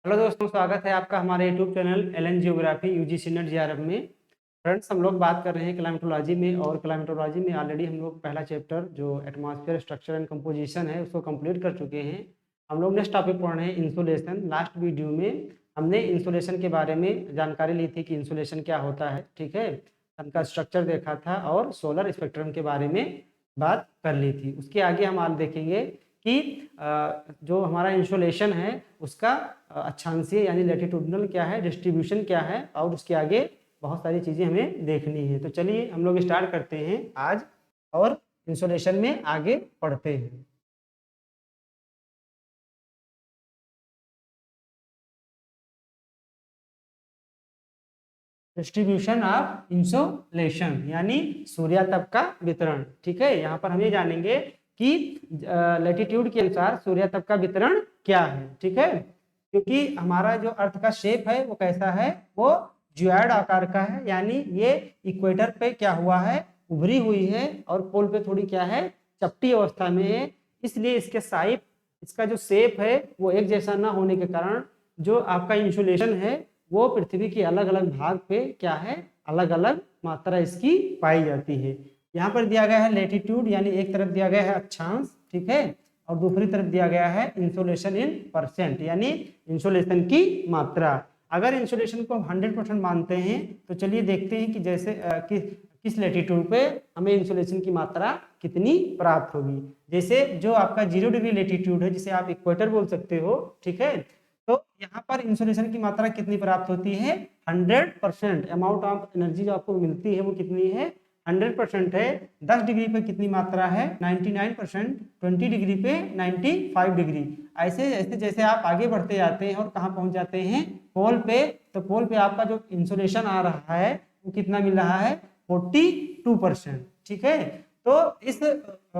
Hello दोस्तों, स्वागत है आपका हमारे YouTube channel LN geography UGC NET JRF में। फ्रेंड्स, हम लोग बात कर रहे हैं क्लाइमेटोलॉजी में, और क्लाइमेटोलॉजी में ऑलरेडी हम लोग पहला चैप्टर जो एटमॉस्फेयर स्ट्रक्चर एंड कंपोजिशन है उसको कंप्लीट कर चुके हैं। हम लोग नेक्स्ट टॉपिक पढ़ रहे हैं इंसोलेशन। लास्ट वीडियो में हमने इंसोलेशन के बारे में जानकारी ली थी कि इंसोलेशन क्या होता है, ठीक है। उनका स्ट्रक्चर देखा था और सोलर स्पेक्ट्रम के बारे में बात कर ली थी। उसके आगे हम आज देखेंगे कि जो हमारा इंसोलेशन है उसका अक्षांशीय यानी लैटिट्यूडनल क्या है, डिस्ट्रीब्यूशन क्या है, और उसके आगे बहुत सारी चीज़ें हमें देखनी है। तो चलिए हम लोग स्टार्ट करते हैं आज और इंसोलेशन में आगे पढ़ते हैं। डिस्ट्रीब्यूशन ऑफ इंसोलेशन यानी सूर्यातप का वितरण, ठीक है। यहाँ पर हम ये जानेंगे कि लैटिट्यूड के अनुसार सूर्यातप का वितरण क्या है, ठीक है। क्योंकि हमारा जो अर्थ का शेप है वो कैसा है, वो जियोइड आकार का है, यानी ये इक्वेटर पे क्या हुआ है, उभरी हुई है, और पोल पे थोड़ी क्या है, चपटी अवस्था में है। इसलिए इसके साइड, इसका जो शेप है वो एक जैसा ना होने के कारण जो आपका इंसुलेशन है वो पृथ्वी के अलग अलग भाग पे क्या है, अलग अलग मात्रा इसकी पाई जाती है। यहाँ पर दिया गया है लेटीट्यूड, यानी एक तरफ दिया गया है अक्षांश, ठीक है, और दूसरी तरफ दिया गया है इंसोलेशन इन परसेंट, यानी इंसोलेशन की मात्रा। अगर इंसोलेशन को हम 100% मानते हैं तो चलिए देखते हैं कि जैसे किस लेटीट्यूड पे हमें इंसोलेशन की मात्रा कितनी प्राप्त होगी। जैसे जो आपका 0 डिग्री लेटीट्यूड है, जिसे आप इक्वेटर बोल सकते हो, ठीक है, तो यहाँ पर इंसोलेशन की मात्रा कितनी प्राप्त होती है, 100%। अमाउंट ऑफ एनर्जी जो आपको मिलती है वो कितनी है, 100% है। 10 डिग्री पे कितनी मात्रा है, 99%। 20 डिग्री पे 95 डिग्री। ऐसे ऐसे जैसे आप आगे बढ़ते जाते हैं और कहाँ पहुंच जाते हैं, पोल पे, तो पोल पे आपका जो इंसोलेशन आ रहा है वो कितना मिल रहा है, 42%, ठीक है। तो इस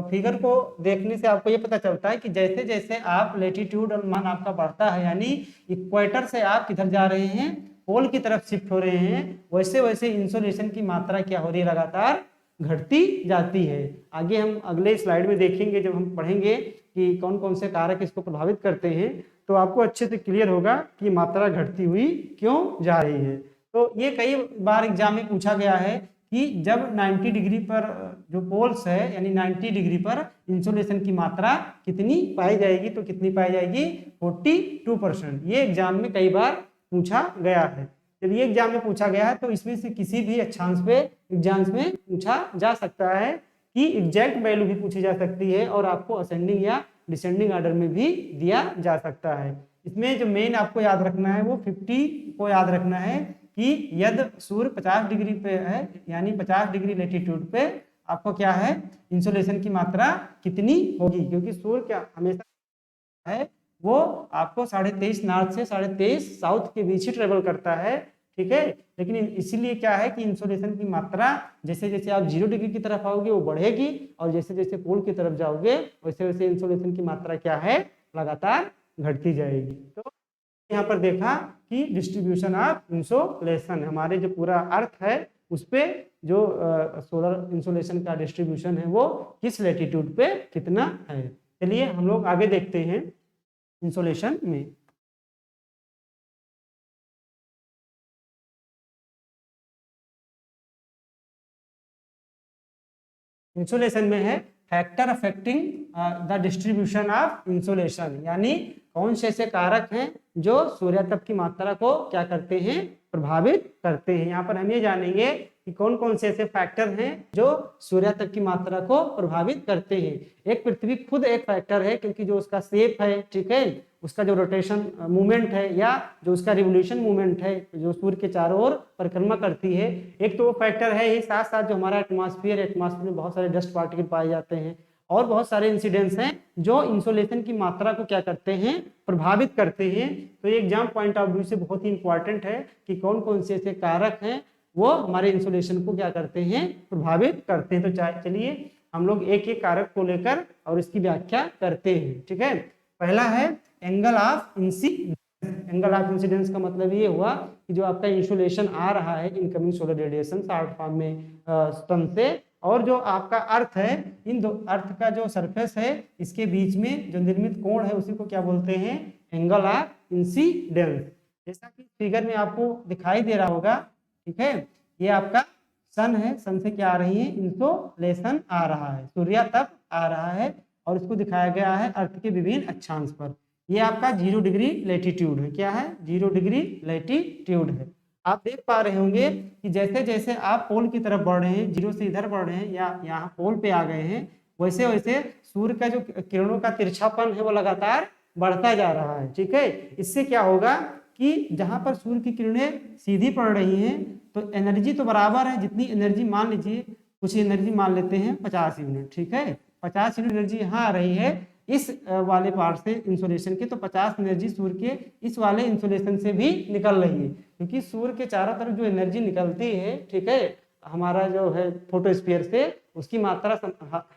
फिगर को देखने से आपको ये पता चलता है कि जैसे जैसे आप लेटीट्यूड और मान आपका बढ़ता है, यानी इक्वेटर से आप किधर जा रहे हैं, पोल की तरफ शिफ्ट हो रहे हैं, वैसे वैसे इंसोलेशन की मात्रा क्या हो रही है, लगातार घटती जाती है। आगे हम अगले स्लाइड में देखेंगे, जब हम पढ़ेंगे कि कौन कौन से कारक इसको प्रभावित करते हैं, तो आपको अच्छे से क्लियर होगा कि मात्रा घटती हुई क्यों जा रही है। तो ये कई बार एग्जाम में पूछा गया है कि जब 90 डिग्री पर जो पोल्स है, यानी 90 डिग्री पर इंसोलेशन की मात्रा कितनी पाई जाएगी, तो कितनी पाई जाएगी, 42%। ये एग्जाम में कई बार पूछा गया है। जब ये एग्जाम में पूछा गया है तो इसमें से किसी भी अक्षांश पे एग्जाम्स में पूछा जा सकता है कि एग्जैक्ट वैल्यू भी पूछी जा सकती है, और आपको असेंडिंग या डिसेंडिंग ऑर्डर में भी दिया जा सकता है। इसमें जो मेन आपको याद रखना है वो 50 को याद रखना है कि यदि सूर्य 50 डिग्री पे है, यानी 50 डिग्री लेटीट्यूड पे आपको क्या है, इंसोलेशन की मात्रा कितनी होगी, क्योंकि सूर्य क्या हमेशा है, वो आपको 23.5 नॉर्थ से 23.5 साउथ के बीच ही ट्रेवल करता है, ठीक है। लेकिन इसीलिए क्या है कि इंसोलेशन की मात्रा जैसे जैसे आप 0 डिग्री की तरफ आओगे वो बढ़ेगी, और जैसे जैसे पोल की तरफ जाओगे वैसे वैसे इंसोलेशन की मात्रा क्या है, लगातार घटती जाएगी। तो यहाँ पर देखा कि डिस्ट्रीब्यूशन ऑफ इंसोलेशन, हमारे जो पूरा अर्थ है उस पे जो सोलर इंसोलेशन का डिस्ट्रीब्यूशन है वो किस लेटीट्यूड पे कितना है। चलिए हम लोग आगे देखते हैं इंसोलेशन में। इंसोलेशन में है factor affecting the distribution of insolation, यानी कौन से ऐसे कारक हैं जो सूर्यातप की मात्रा को क्या करते हैं, प्रभावित करते हैं। यहाँ पर हम ये जानेंगे कि कौन कौन से ऐसे फैक्टर हैं जो सूर्यातप की मात्रा को प्रभावित करते हैं। एक पृथ्वी खुद एक फैक्टर है, क्योंकि जो उसका शेप है, ठीक है, उसका जो रोटेशन मूवमेंट है या जो उसका रिवोल्यूशन मूवमेंट है जो सूर्य के चारों ओर परिक्रमा करती है, एक तो वो फैक्टर है ही। साथ साथ जो हमारा एटमॉस्फेयर में बहुत सारे डस्ट पार्टिकल पाए जाते हैं, और बहुत सारे इंसिडेंट्स हैं जो इंसोलेशन की मात्रा को क्या करते हैं, प्रभावित करते हैं। तो ये एग्जाम पॉइंट ऑफ व्यू से बहुत ही इंपॉर्टेंट है कि कौन कौन से ऐसे कारक हैं वो हमारे इंसोलेशन को क्या करते हैं, प्रभावित करते हैं। तो चलिए हम लोग एक एक कारक को लेकर और इसकी व्याख्या करते हैं, ठीक है। पहला है angle of incidence. Angle of incidence का मतलब ये हुआ कि जो आपका इंसोलेशन आ रहा है, incoming solar radiation short form में सन से, और जो आपका अर्थ है, इन दो अर्थ का जो सरफेस है इसके बीच में जो निर्मित कोण है उसी को क्या बोलते हैं, एंगल ऑफ इंसिडेंस। जैसा कि फिगर में आपको दिखाई दे रहा होगा, ठीक है, ये आपका सन है, सन से क्या आ रही है, इंसोलेशन आ रहा है, सूर्यातप आ रहा है, और इसको दिखाया गया है अर्थ के विभिन्न अक्षांश पर। ये आपका 0 डिग्री लैटिट्यूड है, क्या है, 0 डिग्री लैटिट्यूड है। आप देख पा रहे होंगे कि जैसे जैसे आप पोल की तरफ बढ़ रहे हैं, 0 से इधर बढ़ रहे हैं या यहाँ पोल पे आ गए हैं, वैसे वैसे सूर्य का जो किरणों का तिरछापन है वो लगातार बढ़ता जा रहा है, ठीक है। इससे क्या होगा कि जहां पर सूर्य की किरणें सीधी पड़ रही हैं तो एनर्जी तो बराबर है, जितनी एनर्जी मान लीजिए, कुछ एनर्जी मान लेते हैं 50 यूनिट, ठीक है, 50 यूनिट एनर्जी यहाँ आ रही है इस वाले पार्ट से इंसोलेशन के, तो 50 एनर्जी सूर्य के इस वाले इंसोलेशन से भी निकल रही है, क्योंकि सूर्य के चारों तरफ जो एनर्जी निकलती है, ठीक है, हमारा जो है फोटोस्फीयर से, उसकी मात्रा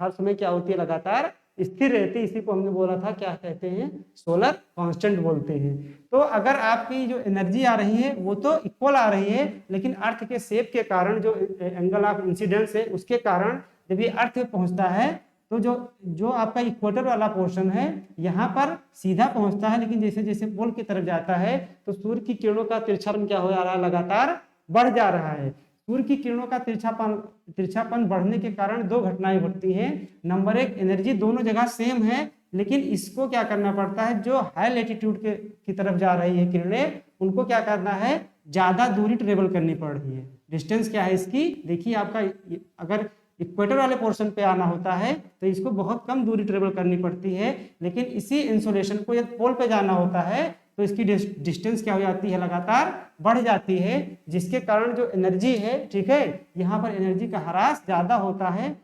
हर समय क्या होती है, लगातार स्थिर रहती है। इसी को हमने बोला था, क्या कहते हैं, सोलर कांस्टेंट बोलते हैं। तो अगर आपकी जो एनर्जी आ रही है वो तो इक्वल आ रही है, लेकिन अर्थ के शेप के कारण, जो एंगल ऑफ इंसिडेंस है उसके कारण, जब ये अर्थ पे पहुंचता है तो जो आपका इक्वेटर वाला पोर्शन है यहाँ पर सीधा पहुंचता है, लेकिन जैसे जैसे पोल की तरफ जाता है तो सूर्य की किरणों का तिरछापन क्या हो जा रहा है, लगातार बढ़ जा रहा है। सूर्य की किरणों का तिरछापन बढ़ने के कारण दो घटनाएं घटती हैं। नंबर एक, एनर्जी दोनों जगह सेम है, लेकिन इसको क्या करना पड़ता है, जो हाई लैटिट्यूड की तरफ जा रही है किरणें, उनको क्या करना है, ज्यादा दूरी ट्रेवल करनी पड़ रही है। डिस्टेंस क्या है इसकी, देखिए आपका अगर इक्वेटर वाले पोर्शन पे आना होता है तो इसको बहुत कम दूरी ट्रेवल करनी पड़ती है, लेकिन इसी इंसोलेशन को यदि पोल पे जाना होता है तो इसकी डिस्टेंस क्या हो जाती है, लगातार बढ़ जाती है, जिसके कारण जो एनर्जी है, ठीक है, यहाँ पर एनर्जी का ह्रास ज्यादा होता है,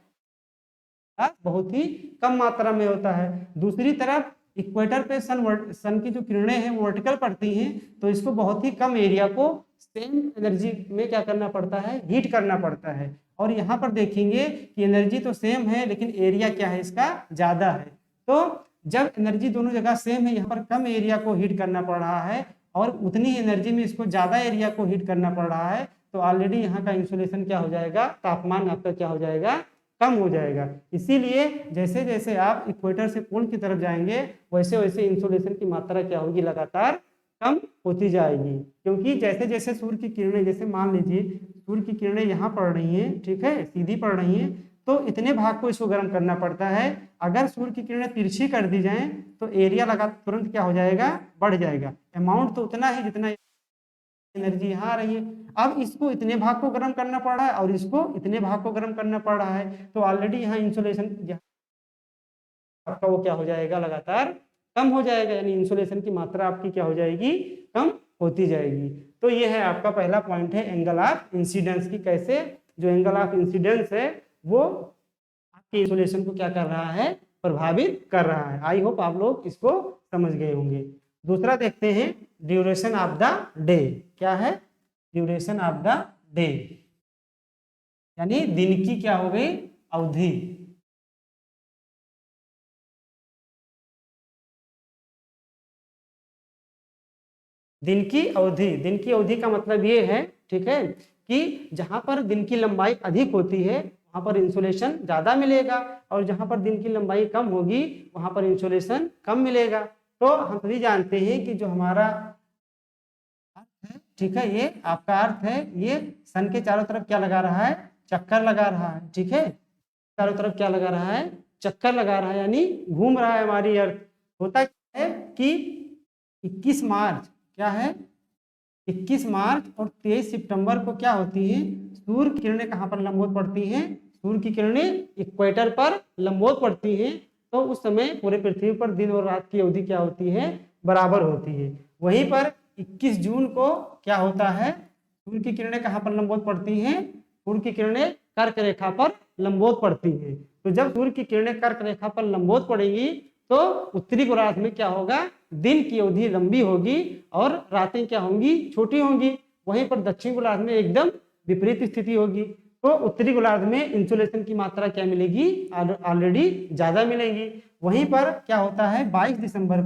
बहुत ही कम मात्रा में होता है। दूसरी तरफ इक्वेटर पे सन की जो किरणें हैं वो वर्टिकल पड़ती हैं, तो इसको बहुत ही कम एरिया को सेम एनर्जी में क्या करना पड़ता है, हीट करना पड़ता है। और यहाँ पर देखेंगे कि एनर्जी तो सेम है, लेकिन एरिया क्या है इसका, ज्यादा है। तो जब एनर्जी दोनों जगह सेम है, यहाँ पर कम एरिया को हीट करना पड़ रहा है और उतनी ही एनर्जी में इसको ज्यादा एरिया को हीट करना पड़ रहा है, तो ऑलरेडी यहाँ का इंसुलेशन क्या हो जाएगा, तापमान आपका क्या हो जाएगा, कम हो जाएगा। इसीलिए जैसे जैसे आप इक्वेटर से पोल की तरफ जाएंगे वैसे वैसे इंसुलेशन की मात्रा क्या होगी, लगातार कम होती जाएगी, क्योंकि जैसे जैसे सूर्य की किरणें, जैसे मान लीजिए सूर्य की किरणें यहाँ पड़ रही हैं, ठीक है, सीधी पड़ रही हैं, तो इतने भाग को इसको गर्म करना पड़ता है। अगर सूर्य की किरणें तिरछी कर दी जाएं तो एरिया लगा तुरंत क्या हो जाएगा, बढ़ जाएगा। अमाउंट तो उतना ही जितना एनर्जी यहाँ आ रही है, अब इसको इतने भाग को गर्म करना पड़ रहा है और इसको इतने भाग को गर्म करना पड़ रहा है, तो ऑलरेडी यहाँ इंसुलेशन आपका वो क्या हो जाएगा, लगातार कम हो जाएगा, यानी इंसुलेशन की मात्रा आपकी क्या हो जाएगी, कम होती जाएगी। तो ये है आपका पहला पॉइंट है एंगल ऑफ इंसिडेंस की, कैसे जो एंगल ऑफ इंसिडेंस है वो आपके इंसुलेशन को क्या कर रहा है, प्रभावित कर रहा है। आई होप आप लोग इसको समझ गए होंगे। दूसरा देखते हैं ड्यूरेशन ऑफ द डे, क्या है, ड्यूरेशन ऑफ द डे यानी दिन की क्या हो गई, अवधि। दिन की अवधि का मतलब ये है, ठीक है, कि जहां पर दिन की लंबाई अधिक होती है वहां पर इंसुलेशन ज्यादा मिलेगा, और जहां पर दिन की लंबाई कम होगी वहां पर इंसुलेशन कम मिलेगा। तो हम सभी जानते हैं कि जो हमारा अर्थ है, ठीक है, ये आपका अर्थ है, ये सन के चारों तरफ क्या लगा रहा है, चक्कर लगा रहा है, ठीक है, चारों तरफ क्या लगा रहा है, चक्कर लगा रहा है, यानी घूम रहा है हमारी अर्थ। होता क्या है कि 21 मार्च क्या है, 21 मार्च और 23 सितंबर को क्या होती है, सूर्य की किरणें कहाँ पर लंबवत पड़ती हैं, सूर्य की किरणें इक्वेटर पर लंबवत पड़ती हैं, तो उस समय पूरे पृथ्वी पर दिन और रात की अवधि क्या होती है, बराबर होती है। वहीं पर 21 जून को क्या होता है, सूर्य की किरणें कहाँ पर लंबवत पड़ती हैं, सूर्य की किरणें कर्क रेखा पर लंबवत पड़ती हैं। तो जब सूर्य की किरणें कर्क रेखा पर लंबवत पड़ेंगी तो उत्तरी गोलार्ध में क्या होगा, दिन की अवधि लंबी होगी और रातें क्या होंगी, छोटी होंगी। वहीं पर दक्षिण गोलार्ध में एकदम विपरीत स्थिति होगी। तो उत्तरी गोलार्ध में इंसुलेशन की मात्रा क्या मिलेगी, ऑलरेडी ज्यादा मिलेगी। वहीं पर क्या होता है 22 दिसंबर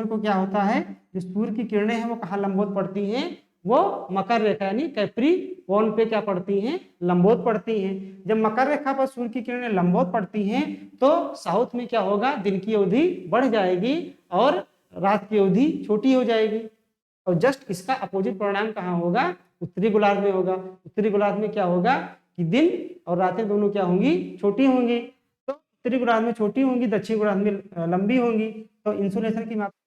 को क्या होता है, जो सूर्य की किरणें हैं वो कहाँ लंबवत पड़ती हैं, वो मकर रेखा यानी कैप्रिकॉर्न पे क्या पड़ती हैं, लंबवत पड़ती हैं। जब मकर रेखा पर सूर्य की किरणें लंबवत पड़ती हैं तो साउथ में क्या होगा, दिन की अवधि बढ़ जाएगी और रात की अवधि छोटी हो जाएगी। और जस्ट इसका अपोजिट परिणाम कहाँ होगा, उत्तरी गोलार्ध में होगा। उत्तरी गोलार्ध में क्या होगा कि दिन और रातें दोनों क्या होंगी, छोटी होंगी। तो उत्तरी गोलार्ध में छोटी होंगी, दक्षिणी गोलार्ध में लंबी होंगी। तो इंसोलेशन की मात्रा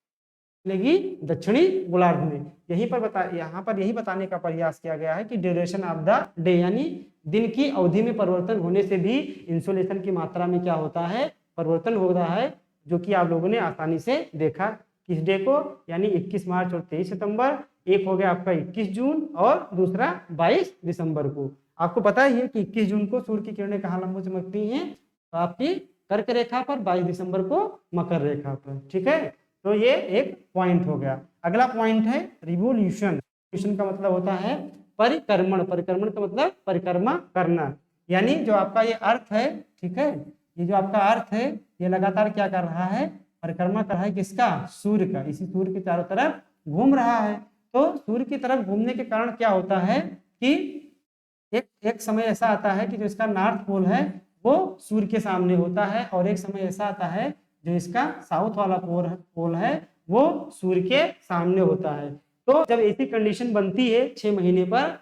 मिलेगी दक्षिणी गोलार्ध में। यहाँ पर यही बताने का प्रयास किया गया है कि ड्यूरेशन ऑफ द डे, यानी दिन की अवधि में परिवर्तन होने से भी इंसोलेशन की मात्रा में क्या होता है, परिवर्तन हो रहा है, जो कि आप लोगों ने आसानी से देखा। किस डे को, यानी 21 मार्च और 23 सितंबर। एक हो गया आपका 21 जून और दूसरा 22 दिसंबर को। आपको पता ही है कि 21 जून को सूर्य की किरणें कहाँ लंबो चमकती हैं, तो आपकी कर्क रेखा पर, 22 दिसंबर को मकर रेखा पर। ठीक है, तो ये एक पॉइंट हो गया। अगला पॉइंट है रिवोल्यूशन। रिवोल्यूशन का मतलब होता है परिक्रमण। परिक्रमण का मतलब परिक्रमा करना, यानी जो आपका ये अर्थ है, ठीक है, ये जो आपका अर्थ है ये लगातार क्या कर रहा है, परिक्रमा कर रहा है। किसका, सूर्य का। इसी सूर्य के चारों तरफ घूम रहा है। तो सूर्य की तरफ घूमने के कारण क्या होता है कि एक समय ऐसा आता है कि जो इसका नॉर्थ पोल है वो सूर्य के सामने होता है, और एक समय ऐसा आता है जो इसका साउथ वाला पोल है वो सूर्य के सामने होता है। तो जब ऐसी कंडीशन बनती है 6 महीने पर,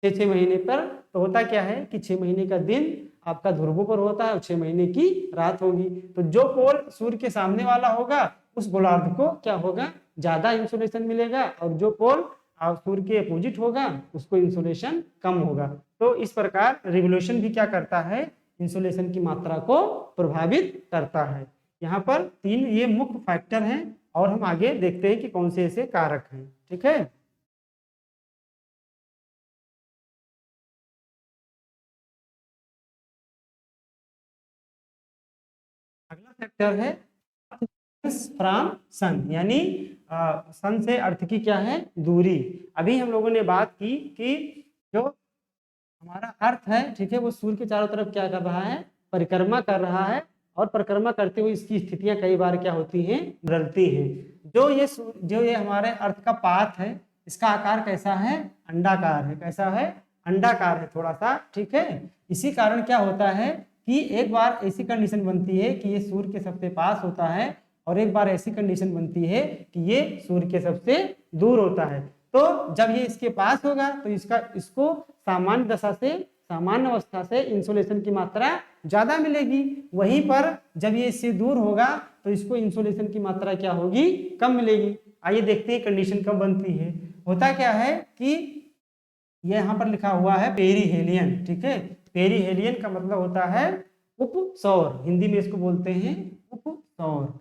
6 महीने पर, तो होता क्या है कि 6 महीने का दिन आपका ध्रुवों पर होता है और 6 महीने की रात होगी। तो जो पोल सूर्य के सामने वाला होगा उस गोलार्ध को क्या होगा, ज्यादा इंसोलेशन मिलेगा, और जो पोल सूर्य के अपोजिट होगा उसको इंसोलेशन कम होगा। तो इस प्रकार रिवोल्यूशन भी क्या करता है, इंसोलेशन की मात्रा को प्रभावित करता है। यहाँ पर 3 ये मुख्य फैक्टर हैं, और हम आगे देखते हैं कि कौन से ऐसे कारक हैं। ठीक है, अगला फैक्टर है फ्रॉम सन, यानी सन से अर्थ की क्या है, दूरी। अभी हम लोगों ने बात की कि जो हमारा अर्थ है, ठीक है, वो सूर्य के चारों तरफ क्या कर रहा है, परिक्रमा कर रहा है, और परिक्रमा करते हुए इसकी स्थितियां कई बार क्या होती हैं, बदलती हैं। जो ये हमारे अर्थ का पाथ है, इसका आकार कैसा है, अंडाकार है। कैसा है, अंडाकार है थोड़ा सा। ठीक है, इसी कारण क्या होता है कि एक बार ऐसी कंडीशन बनती है कि ये सूर्य के सबसे पास होता है, और एक बार ऐसी कंडीशन बनती है कि ये सूर्य के सबसे दूर होता है। तो जब ये इसके पास होगा तो इसको सामान्य दशा से, सामान्य अवस्था से इंसोलेशन की मात्रा ज्यादा मिलेगी। वहीं पर जब ये इससे दूर होगा तो इसको इंसोलेशन की मात्रा क्या होगी, कम मिलेगी। आइए देखते हैं कंडीशन कब बनती है। होता क्या है कि ये यहाँ पर लिखा हुआ है पेरीहेलियन। ठीक है, पेरीहेलियन का मतलब होता है उपसौर, हिंदी में इसको बोलते हैं उपसौर।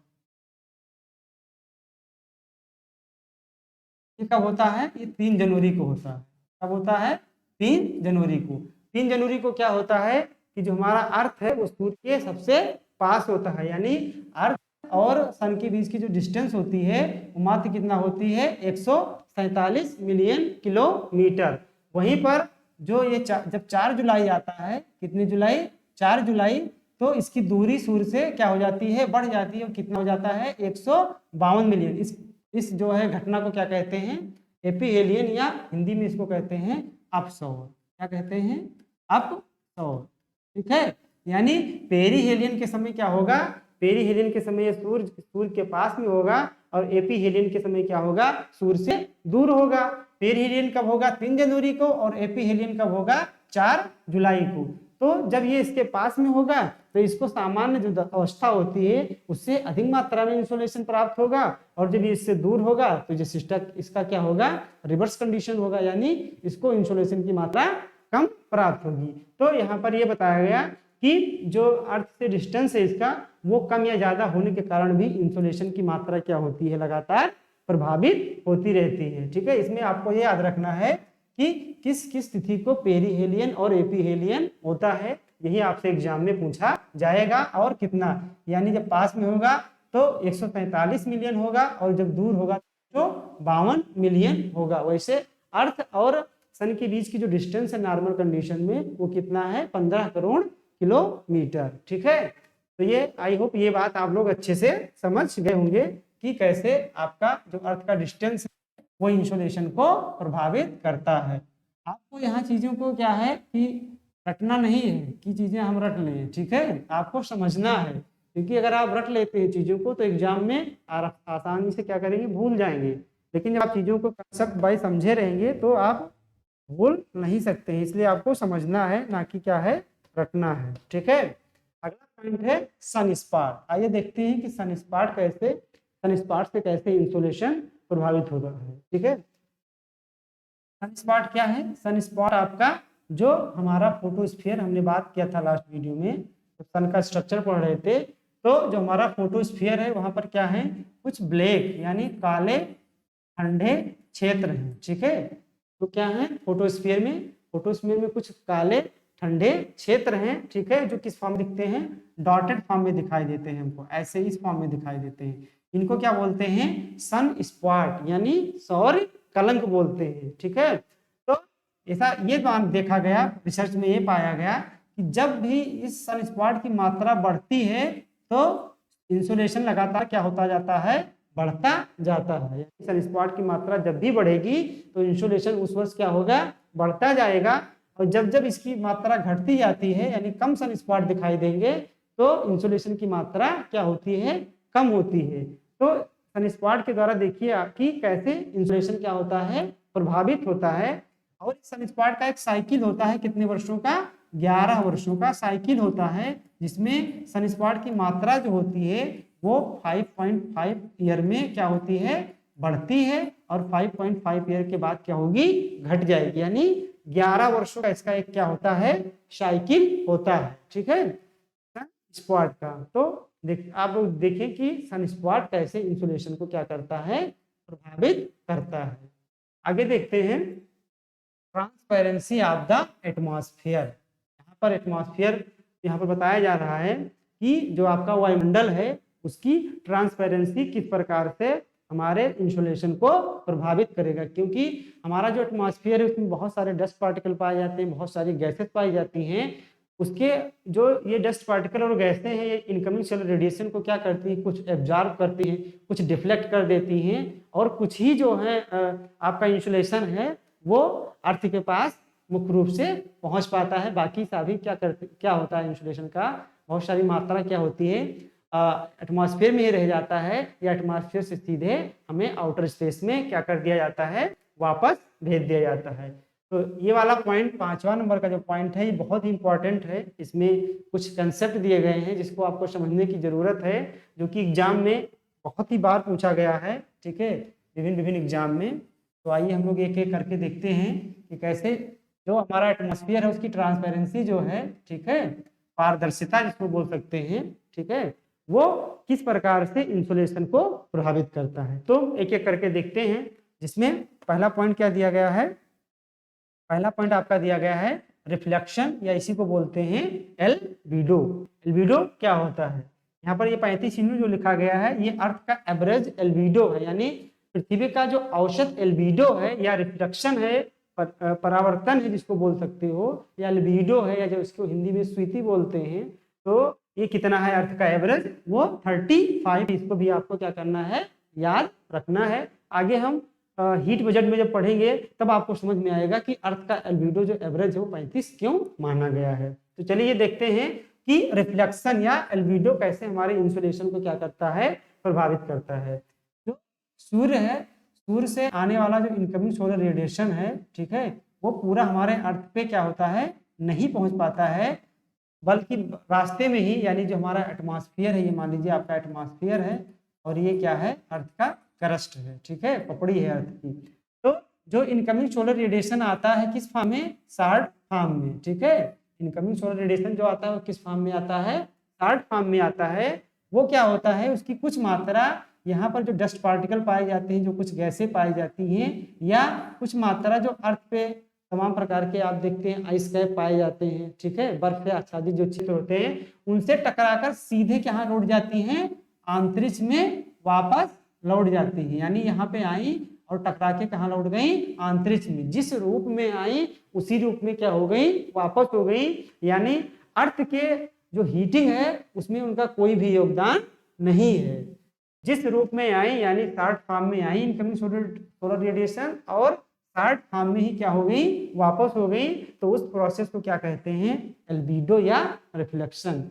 कब होता है, ये 3 जनवरी को होता है। कब होता है, 3 जनवरी को। 3 जनवरी को क्या होता है कि जो हमारा अर्थ है वो सूर्य के सबसे पास होता है, यानी अर्थ और सन के बीच की जो डिस्टेंस होती है वो मात्र कितना होती है, 147 मिलियन किलोमीटर। वहीं पर जो ये जब 4 जुलाई आता है, कितनी जुलाई, 4 जुलाई, तो इसकी दूरी सूर्य से क्या हो जाती है, बढ़ जाती है, और कितना हो जाता है, 152 मिलियन। इस जो है घटना को क्या कहते हैं, एपीहेलियन, या हिंदी में इसको कहते हैं अपसौर। क्या कहते हैं, अपसौर। ठीक है, यानी पेरीहेलियन के समय क्या होगा, पेरीहेलियन के समय सूर्य के पास में होगा, और एपीहेलियन के समय क्या होगा, सूर्य से दूर होगा। पेरीहेलियन कब होगा, 3 जनवरी को, और एपीहेलियन कब होगा, 4 जुलाई को। तो जब ये इसके पास में होगा तो इसको सामान्य जो अवस्था होती है उससे अधिक मात्रा में इंसोलेशन प्राप्त होगा, और जब ये इससे दूर होगा तो जो सिस्टम इसका क्या होगा, रिवर्स कंडीशन होगा, यानी इसको इंसोलेशन की मात्रा कम प्राप्त होगी। तो यहाँ पर ये बताया गया कि जो अर्थ से डिस्टेंस है इसका वो कम या ज्यादा होने के कारण भी इंसोलेशन की मात्रा क्या होती है, लगातार प्रभावित होती रहती है। ठीक है, इसमें आपको ये याद रखना है कि किस किस तिथि को पेरीहेलियन और एपीहेलियन होता है, यही आपसे एग्जाम में पूछा जाएगा। और कितना, यानी जब पास में होगा तो 143 मिलियन होगा, और जब दूर होगा तो 52 मिलियन होगा। वैसे अर्थ और सन के बीच की जो डिस्टेंस है नॉर्मल कंडीशन में वो कितना है, 15 करोड़ किलोमीटर। ठीक है, तो ये आई होप ये बात आप लोग अच्छे से समझ गए होंगे कि कैसे आपका जो अर्थ का डिस्टेंस वो इंसोलेशन को प्रभावित करता है। आपको यहाँ चीजों को क्या है कि रटना नहीं है कि चीजें हम रट लें। ठीक है, आपको समझना है क्योंकि अगर आप रट लेते हैं चीज़ों को तो एग्जाम में आसानी से क्या करेंगे, भूल जाएंगे। लेकिन जब आप चीज़ों को कंसेप्ट बाय समझे रहेंगे तो आप भूल नहीं सकते हैं, इसलिए आपको समझना है, ना कि क्या है, रटना है। ठीक है, अगला पॉइंट है सन स्पॉट। आइए देखते हैं कि सन स्पॉट से कैसे इंसोलेशन प्रभावित होता है। ठीक है, सन स्पॉट क्या है? सन स्पॉट आपका जो हमारा फोटोस्फीयर, हमने बात किया था लास्ट वीडियो में, तो सन का स्ट्रक्चर पढ़ रहे थे, तो जो हमारा फोटोस्फीयर है वहां पर क्या है, कुछ ब्लैक यानी काले ठंडे क्षेत्र हैं। ठीक है, तो क्या है फोटोस्फीयर में कुछ काले ठंडे क्षेत्र हैं। ठीक है, जो किस फॉर्म में दिखते हैं, डॉटेड फॉर्म में दिखाई देते हैं हमको, ऐसे इस फॉर्म में दिखाई देते हैं। इनको क्या बोलते हैं, सन स्पॉट यानी सौर कलंक बोलते हैं। ठीक है, तो ऐसा ये देखा गया, रिसर्च में ये पाया गया कि जब भी इस सन स्पॉट की मात्रा बढ़ती है तो इंसोलेशन लगातार क्या होता जाता है, बढ़ता जाता है। सन स्पॉट की मात्रा जब भी बढ़ेगी तो इंसोलेशन उस वर्ष क्या होगा, बढ़ता जाएगा। और जब जब इसकी मात्रा घटती जाती है यानी कम सन स्पॉट दिखाई देंगे तो इंसोलेशन की मात्रा क्या होती है, कम होती है। तो सन स्पॉट के द्वारा देखिए कि कैसे इंसोलेशन क्या होता है, प्रभावित होता है। और सन स्पॉट का एक साइकिल होता है, कितने वर्षों का, 11 वर्षों का साइकिल होता है, जिसमें सन स्पॉट की मात्रा जो होती है वो 5.5 ईयर में क्या होती है, बढ़ती है, और 5.5 ईयर के बाद क्या होगी, घट जाएगी। यानी 11 वर्षों का इसका एक क्या होता है, साइकिल होता है। ठीक है, सन स्पॉट का। तो आप लोग देखें कि सन स्पॉट कैसे इंसुलेशन को क्या करता है, प्रभावित करता है। आगे देखते हैं ट्रांसपेरेंसी ऑफ द एटमॉस्फेयर। यहाँ पर एटमॉस्फेयर यहाँ पर बताया जा रहा है कि जो आपका वायुमंडल है उसकी ट्रांसपेरेंसी किस प्रकार से हमारे इंसुलेशन को प्रभावित करेगा। क्योंकि हमारा जो एटमॉस्फेयर है उसमें बहुत सारे डस्ट पार्टिकल पाए जाते हैं, बहुत सारी गैसेस पाई जाती हैं। उसके जो ये डस्ट पार्टिकल और गैसें हैं ये इनकमिंग सोलर रेडिएशन को क्या करती हैं, कुछ एब्जॉर्ब करती हैं, कुछ डिफ्लेक्ट कर देती हैं, और कुछ ही जो है आपका इंसुलेशन है वो अर्थ के पास मुख्य रूप से पहुंच पाता है। बाकी सभी क्या होता है, इंसुलेशन का बहुत सारी मात्रा क्या होती है, एटमॉस्फेयर में ही रह जाता है, या एटमॉस्फेयर से सीधे हमें आउटर स्पेस में क्या कर दिया जाता है, वापस भेज दिया जाता है। तो ये वाला पॉइंट 5वां नंबर का जो पॉइंट है ये बहुत ही इंपॉर्टेंट है। इसमें कुछ कंसेप्ट दिए गए हैं जिसको आपको समझने की जरूरत है, जो कि एग्जाम में बहुत ही बार पूछा गया है। ठीक है, विभिन्न एग्जाम में। तो आइए हम लोग एक एक करके देखते हैं कि कैसे जो हमारा एटमॉस्फेयर है उसकी ट्रांसपेरेंसी जो है, ठीक है, पारदर्शिता जिसको बोल सकते हैं, ठीक है, वो किस प्रकार से इंसुलेशन को प्रभावित करता है। तो एक एक करके देखते हैं, जिसमें पहला पॉइंट क्या दिया गया है, पहला पॉइंट आपका दिया गया है रिफ्लेक्शन, या इसी को बोलते हैं एल्बिडो। एल्बिडो क्या होता है, यहाँ पर ये 35 यूनिट जो लिखा गया है ये अर्थ का एवरेज एल्बिडो है, यानी पृथ्वी का जो औसत एल्बिडो है या रिफ्लेक्शन है, परावर्तन है जिसको बोल सकते हो, या एल्बिडो है, या जो इसको हिंदी में स्वीति बोलते हैं। तो ये कितना है अर्थ का एवरेज, वो 35। इसको भी आपको क्या करना है, याद रखना है। आगे हम हीट बजट में जब पढ़ेंगे तब आपको समझ में आएगा कि अर्थ का एल्बिडो जो एवरेज है वो 35 क्यों माना गया है। तो चलिए देखते हैं कि रिफ्लेक्शन या एल्बिडो कैसे हमारे इंसुलेशन को क्या करता है, प्रभावित करता है। जो सूर्य है, सूर्य से आने वाला जो इनकमिंग सोलर रेडिएशन है, ठीक है, वो पूरा हमारे अर्थ पे क्या होता है, नहीं पहुंच पाता है, बल्कि रास्ते में ही, यानी जो हमारा एटमॉस्फेयर है, ये मान लीजिए आपका एटमॉस्फेयर है, और ये क्या है, अर्थ का क्रस्ट है, ठीक है, पपड़ी है अर्थ की। तो जो इनकमिंग सोलर रेडिएशन आता है किस फॉर्म में, शार्ट फॉर्म में, ठीक है, इनकमिंग सोलर रेडिएशन जो आता है वो किस फॉर्म में आता है, शार्ट फॉर्म में आता है। वो क्या होता है, उसकी कुछ मात्रा यहाँ पर जो डस्ट पार्टिकल पाए जाते हैं, जो कुछ गैसें पाई जाती हैं, या कुछ मात्रा जो अर्थ पे तमाम प्रकार के आप देखते हैं आइस कैप पाए जाते हैं, ठीक है, बर्फ से आच्छादित जो क्षेत्र होते हैं, उनसे टकराकर सीधे कहाँ लौट जाती हैं, अंतरिक्ष में वापस लौट जाती है। यानी यहाँ पे आई और टकरा के कहाँ लौट गई, अंतरिक्ष में। जिस रूप में आई उसी रूप में क्या हो गई, वापस हो गई। यानी अर्थ के जो हीटिंग है उसमें उनका कोई भी योगदान नहीं है। जिस रूप में आई यानी शार्ट फॉर्म में आई इनकमिंग सोलर रेडिएशन, और शार्ट फॉर्म में ही क्या हो गई, वापस हो गई। तो उस प्रोसेस को क्या कहते हैं, एल्बिडो या रिफ्लेक्शन।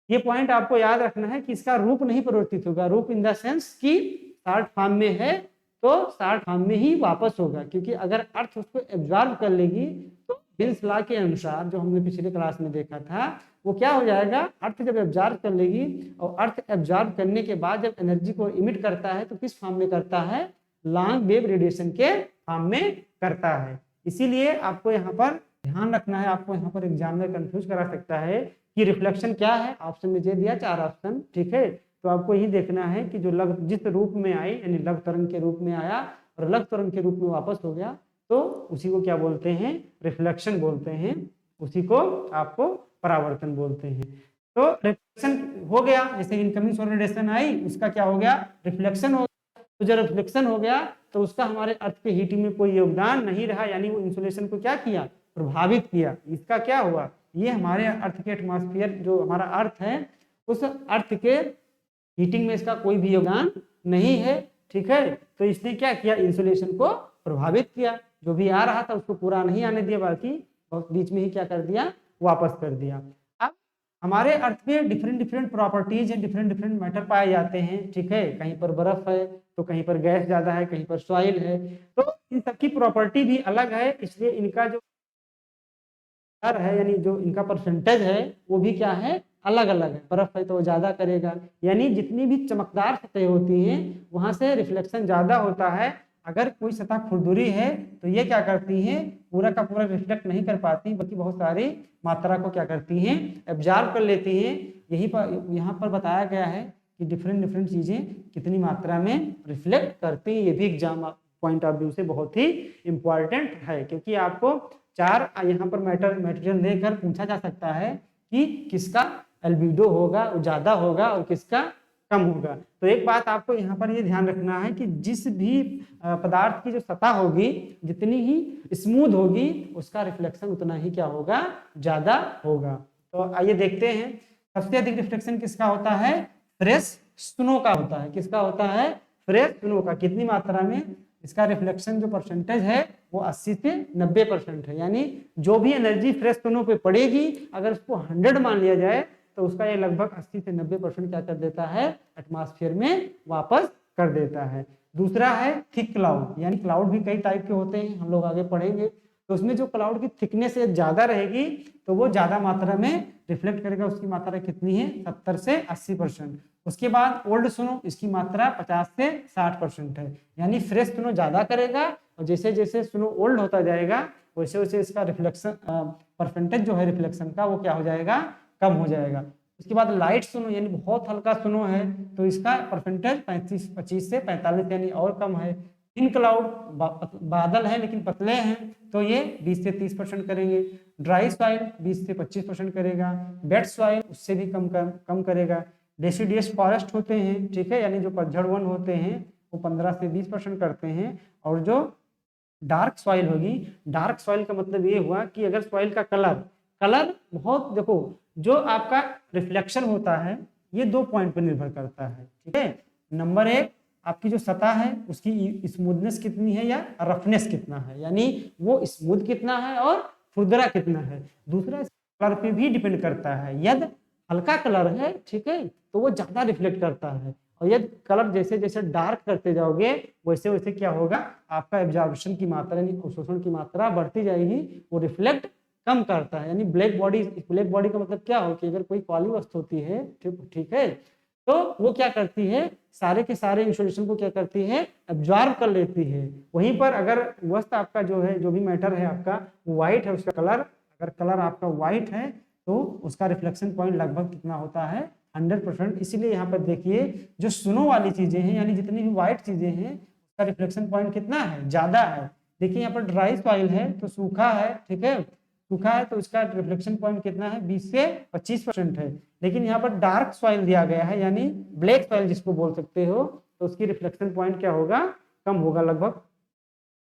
ये पॉइंट आपको याद रखना है कि इसका रूप नहीं परिवर्तित होगा, रूप इन द सेंस कि साल्ट फॉर्म में है तो साल्ट फॉर्म में ही वापस होगा, क्योंकि अगर अर्थ उसको एब्जॉर्ब कर लेगी तो बिल्स लॉ के अनुसार जो हमने पिछले क्लास में देखा था वो क्या हो जाएगा, अर्थ जब एब्जॉर्ब कर लेगी और अर्थ एब्जॉर्ब करने के बाद जब एनर्जी को इमिट करता है तो किस फॉर्म में करता है, लॉन्ग वेव रेडिएशन के फॉर्म में करता है। इसीलिए आपको यहाँ पर ध्यान रखना है, आपको यहाँ पर एग्जाम में कंफ्यूज करा सकता है कि रिफ्लेक्शन क्या है। ऑप्शन में दे दिया 4 ऑप्शन, ठीक है। तो आपको यही देखना है कि जो लघु जिस रूप में आई यानी लघु तरंग के रूप में आया और लघु तरंग के रूप में वापस हो गया तो उसी को क्या बोलते हैं, रिफ्लेक्शन बोलते हैं, उसी को आपको परावर्तन बोलते हैं। तो रिफ्लेक्शन हो गया, जैसे इनकमिंग सोलर रेडिएशन आई उसका क्या हो गया, रिफ्लेक्शन हो गया। तो जब रिफ्लेक्शन हो गया तो उसका हमारे अर्थ के हीटिंग में कोई योगदान नहीं रहा, यानी वो इंसुलेशन को क्या किया, प्रभावित किया। इसका क्या हुआ, ये हमारे अर्थ के एटमॉस्फेयर जो हमारा अर्थ है उस अर्थ के हीटिंग में इसका कोई भी योगदान नहीं है, ठीक है। तो इसने क्या किया, इंसुलेशन को प्रभावित किया, जो भी आ रहा था उसको पूरा नहीं आने दिया, बाकी बीच में ही क्या कर दिया, वापस कर दिया। अब हमारे अर्थ में डिफरेंट प्रॉपर्टीज है, डिफरेंट मैटर पाए जाते हैं, ठीक है। कहीं पर बर्फ है तो कहीं पर गैस ज्यादा है, कहीं पर सॉइल है, तो इन सबकी प्रॉपर्टी भी अलग है, इसलिए इनका जो है यानी जो इनका परसेंटेज है वो भी क्या है, अलग अलग है। बर्फ है तो वो ज्यादा करेगा, यानी जितनी भी चमकदार सतह होती हैं वहां से रिफ्लेक्शन ज्यादा होता है। अगर कोई सतह खुरदुरी है तो ये क्या करती हैं, पूरा का पूरा रिफ्लेक्ट नहीं कर पाती, बल्कि बहुत सारी मात्रा को क्या करती हैं, एब्जॉर्ब कर लेती हैं। यही पर यहाँ पर बताया गया है कि डिफरेंट चीजें कितनी मात्रा में रिफ्लेक्ट करती हैं। ये भी एग्जाम पॉइंट ऑफ व्यू से बहुत ही इंपॉर्टेंट है, क्योंकि आपको 4 यहाँ पर मटेरियल लेकर पूछा जा सकता है कि किसका एल्बिडो होगा वो ज्यादा होगा और किसका कम होगा। तो एक बात आपको यहाँ पर ये ध्यान रखना है कि जिस भी पदार्थ की जो सतह होगी जितनी ही स्मूथ होगी उसका रिफ्लेक्शन उतना ही क्या होगा, ज्यादा होगा। तो आइए देखते हैं, सबसे अधिक रिफ्लेक्शन किसका होता है, फ्रेश स्नो का होता है। किसका होता है, फ्रेश स्नो का। कितनी मात्रा में, इसका रिफ्लेक्शन जो परसेंटेज है वो 80 से 90% है, यानी जो भी एनर्जी फ्रेश स्नो पे पड़ेगी अगर उसको 100 मान लिया जाए तो उसका ये लगभग 80 से 90% क्या कर देता है, एटमॉस्फेयर में वापस कर देता है। दूसरा है थिक क्लाउड, यानी क्लाउड भी कई टाइप के होते हैं, हम लोग आगे पढ़ेंगे। तो उसमें जो क्लाउड की थिकनेस ज्यादा रहेगी तो वो ज्यादा मात्रा में रिफ्लेक्ट करेगा, उसकी मात्रा कितनी है, 70 से 80%। उसके बाद ओल्ड स्नो, इसकी मात्रा 50 से 60% है, यानी फ्रेश स्नो ज्यादा करेगा और जैसे जैसे स्नो ओल्ड होता जाएगा वैसे वैसे इसका रिफ्लेक्शन परसेंटेज जो है रिफ्लेक्शन का वो क्या हो जाएगा, कम हो जाएगा। उसके बाद लाइट स्नो, यानी बहुत हल्का स्नो है तो इसका परसेंटेज 25 से 45 यानी और कम है। इन क्लाउड बादल है लेकिन पतले हैं तो ये 20 से 30% करेंगे। ड्राई सॉइल 20 से 25% करेगा। वेट सॉइल उससे भी कम करेगा। डेसिडियस फॉरेस्ट होते हैं, ठीक है, यानी जो पतझड़ वन होते हैं वो 15 से 20% करते हैं। और जो डार्क सॉइल होगी, डार्क सॉइल का मतलब ये हुआ कि अगर सॉइल का कलर बहुत, देखो जो आपका रिफ्लेक्शन होता है ये 2 पॉइंट पर निर्भर करता है, ठीक है। नंबर 1 आपकी जो सतह है उसकी स्मूथनेस कितनी है या रफनेस कितना है, यानी वो स्मूथ कितना है और खुरदरा कितना है। दूसरा कलर पे भी डिपेंड करता है, यदि हल्का कलर है, ठीक है, तो वो ज्यादा रिफ्लेक्ट करता है, और यदि कलर जैसे जैसे डार्क करते जाओगे वैसे वैसे क्या होगा, आपका एब्जॉर्प्शन की मात्रा यानी अवशोषण की मात्रा बढ़ती जाएगी, वो रिफ्लेक्ट कम करता है। यानी ब्लैक बॉडी का मतलब क्या हो कि अगर कोई काली वस्तु होती है, ठीक है, तो वो क्या करती है, सारे के सारे इंसुलेशन को क्या करती है, एब्जॉर्ब कर लेती है। वहीं पर अगर वस्तु आपका जो है, जो भी मैटर है आपका व्हाइट है, उसका कलर, अगर कलर आपका व्हाइट है तो उसका रिफ्लेक्शन पॉइंट लगभग कितना होता है, 100%। इसीलिए यहाँ पर देखिए जो स्नो वाली चीजें हैं यानी जितनी भी व्हाइट चीजें हैं उसका रिफ्लेक्शन पॉइंट कितना है, ज्यादा है। देखिए यहाँ पर ड्राई सॉइल है तो सूखा है, ठीक है, सूखा है तो इसका रिफ्लेक्शन पॉइंट कितना है, 20 से 25% है। लेकिन यहाँ पर डार्क सॉइल दिया गया है यानी ब्लैक सॉइल जिसको बोल सकते हो, तो उसकी रिफ्लेक्शन पॉइंट क्या होगा, कम होगा, लगभग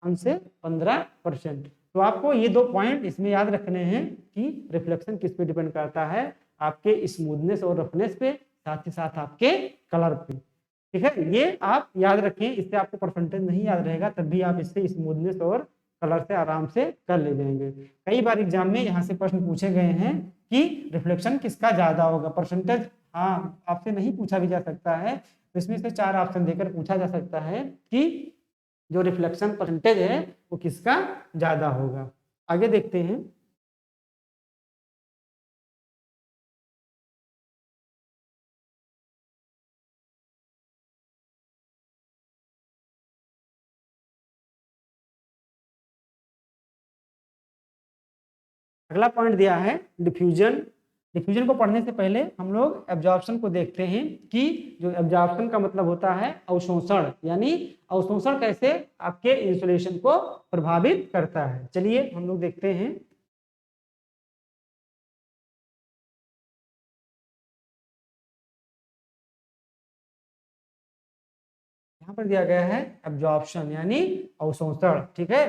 5 से 15%। तो आपको ये 2 पॉइंट इसमें याद रखने हैं कि रिफ्लेक्शन किस पे डिपेंड करता है, आपके स्मूथनेस और रफनेस पे, साथ ही साथ आपके कलर पे, ठीक है। ये आप याद रखें, इससे आपको परसेंटेज नहीं याद रहेगा तब भी आप इससे स्मूथनेस और कलर से आराम से कर ले जाएंगे। कई बार एग्जाम में यहाँ से प्रश्न पूछे गए हैं कि रिफ्लेक्शन किसका ज्यादा होगा, परसेंटेज हाँ आपसे नहीं पूछा भी जा सकता है, तो इसमें से 4 ऑप्शन देकर पूछा जा सकता है कि जो रिफ्लेक्शन परसेंटेज है वो किसका ज्यादा होगा। आगे देखते हैं। अगला पॉइंट दिया है डिफ्यूजन। डिफ्यूजन को पढ़ने से पहले हम लोग एब्जॉर्प्शन को देखते हैं कि जो एब्जॉर्प्शन का मतलब होता है अवशोषण, यानी अवशोषण कैसे आपके इंसुलेशन को प्रभावित करता है। चलिए हम लोग देखते हैं। यहाँ पर दिया गया है एब्जॉर्प्शन यानी अवशोषण, ठीक है।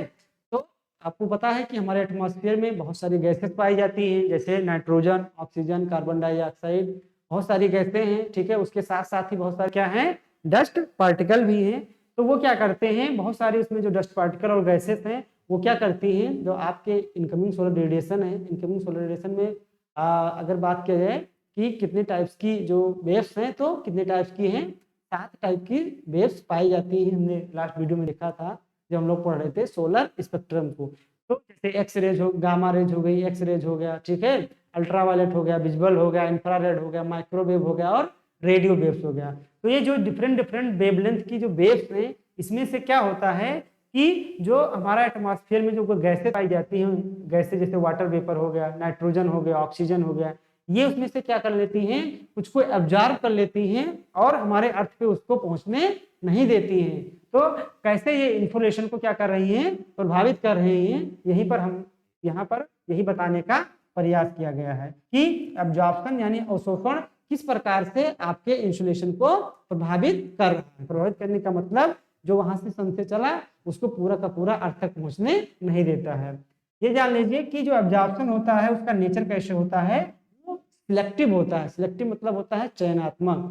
तो आपको पता है कि हमारे एटमॉस्फेयर में बहुत सारी गैसेस पाई जाती हैं, जैसे नाइट्रोजन, ऑक्सीजन, कार्बन डाइऑक्साइड, बहुत सारी गैसें हैं, ठीक है। उसके साथ साथ ही बहुत सारे क्या हैं, डस्ट पार्टिकल भी हैं। तो वो क्या करते हैं, बहुत सारे उसमें जो डस्ट पार्टिकल और गैसेस हैं वो क्या करती हैं, जो आपके इनकमिंग सोलर रेडिएशन है, इनकमिंग सोलर रेडिएशन में अगर बात किया जाए कि कितने टाइप्स की जो वेव्स हैं, तो कितने टाइप्स की हैं, 7 टाइप की वेव्स पाई जाती हैं। हमने लास्ट वीडियो में देखा था जब हम लोग पढ़ रहे थे सोलर स्पेक्ट्रम को। तो जैसे एक्स रेज हो, गामा रेज हो गई, एक्स रेज हो गया, ठीक है, अल्ट्रावायलेट हो गया, विजिबल हो गया, इंफ्रारेड हो गया, माइक्रोवेव हो गया और रेडियो वेव्स हो गया। तो ये जो डिफरेंट डिफरेंट वेवलेंथ की जो वेव्स हैं, इसमें से क्या होता है कि जो हमारा एटमॉस्फेयर में जो गैसें पाई जाती हैं, गैसें जैसे वाटर वेपर हो गया, नाइट्रोजन हो गया, ऑक्सीजन हो गया, ये उसमें से क्या कर लेती हैं, कुछ को एब्जॉर्ब कर लेती हैं और हमारे अर्थ पे उसको पहुंचने नहीं देती हैं। तो कैसे ये इंफॉर्मेशन को क्या कर रही हैं, प्रभावित कर रही हैं, यहीं पर हम यहाँ पर यही बताने का प्रयास किया गया है कि एब्जॉर्प्शन यानी अवशोषण किस प्रकार से आपके इंसुलेशन को प्रभावित कर रहा है। प्रभावित करने का मतलब जो वहां से सन से चला उसको पूरा का पूरा अर्थ तक पहुंचने नहीं देता है। ये जान लीजिए कि जो एब्जॉर्प्शन होता है उसका नेचर कैसे होता है, वो सिलेक्टिव होता है। सिलेक्टिव मतलब होता है चयनात्मक।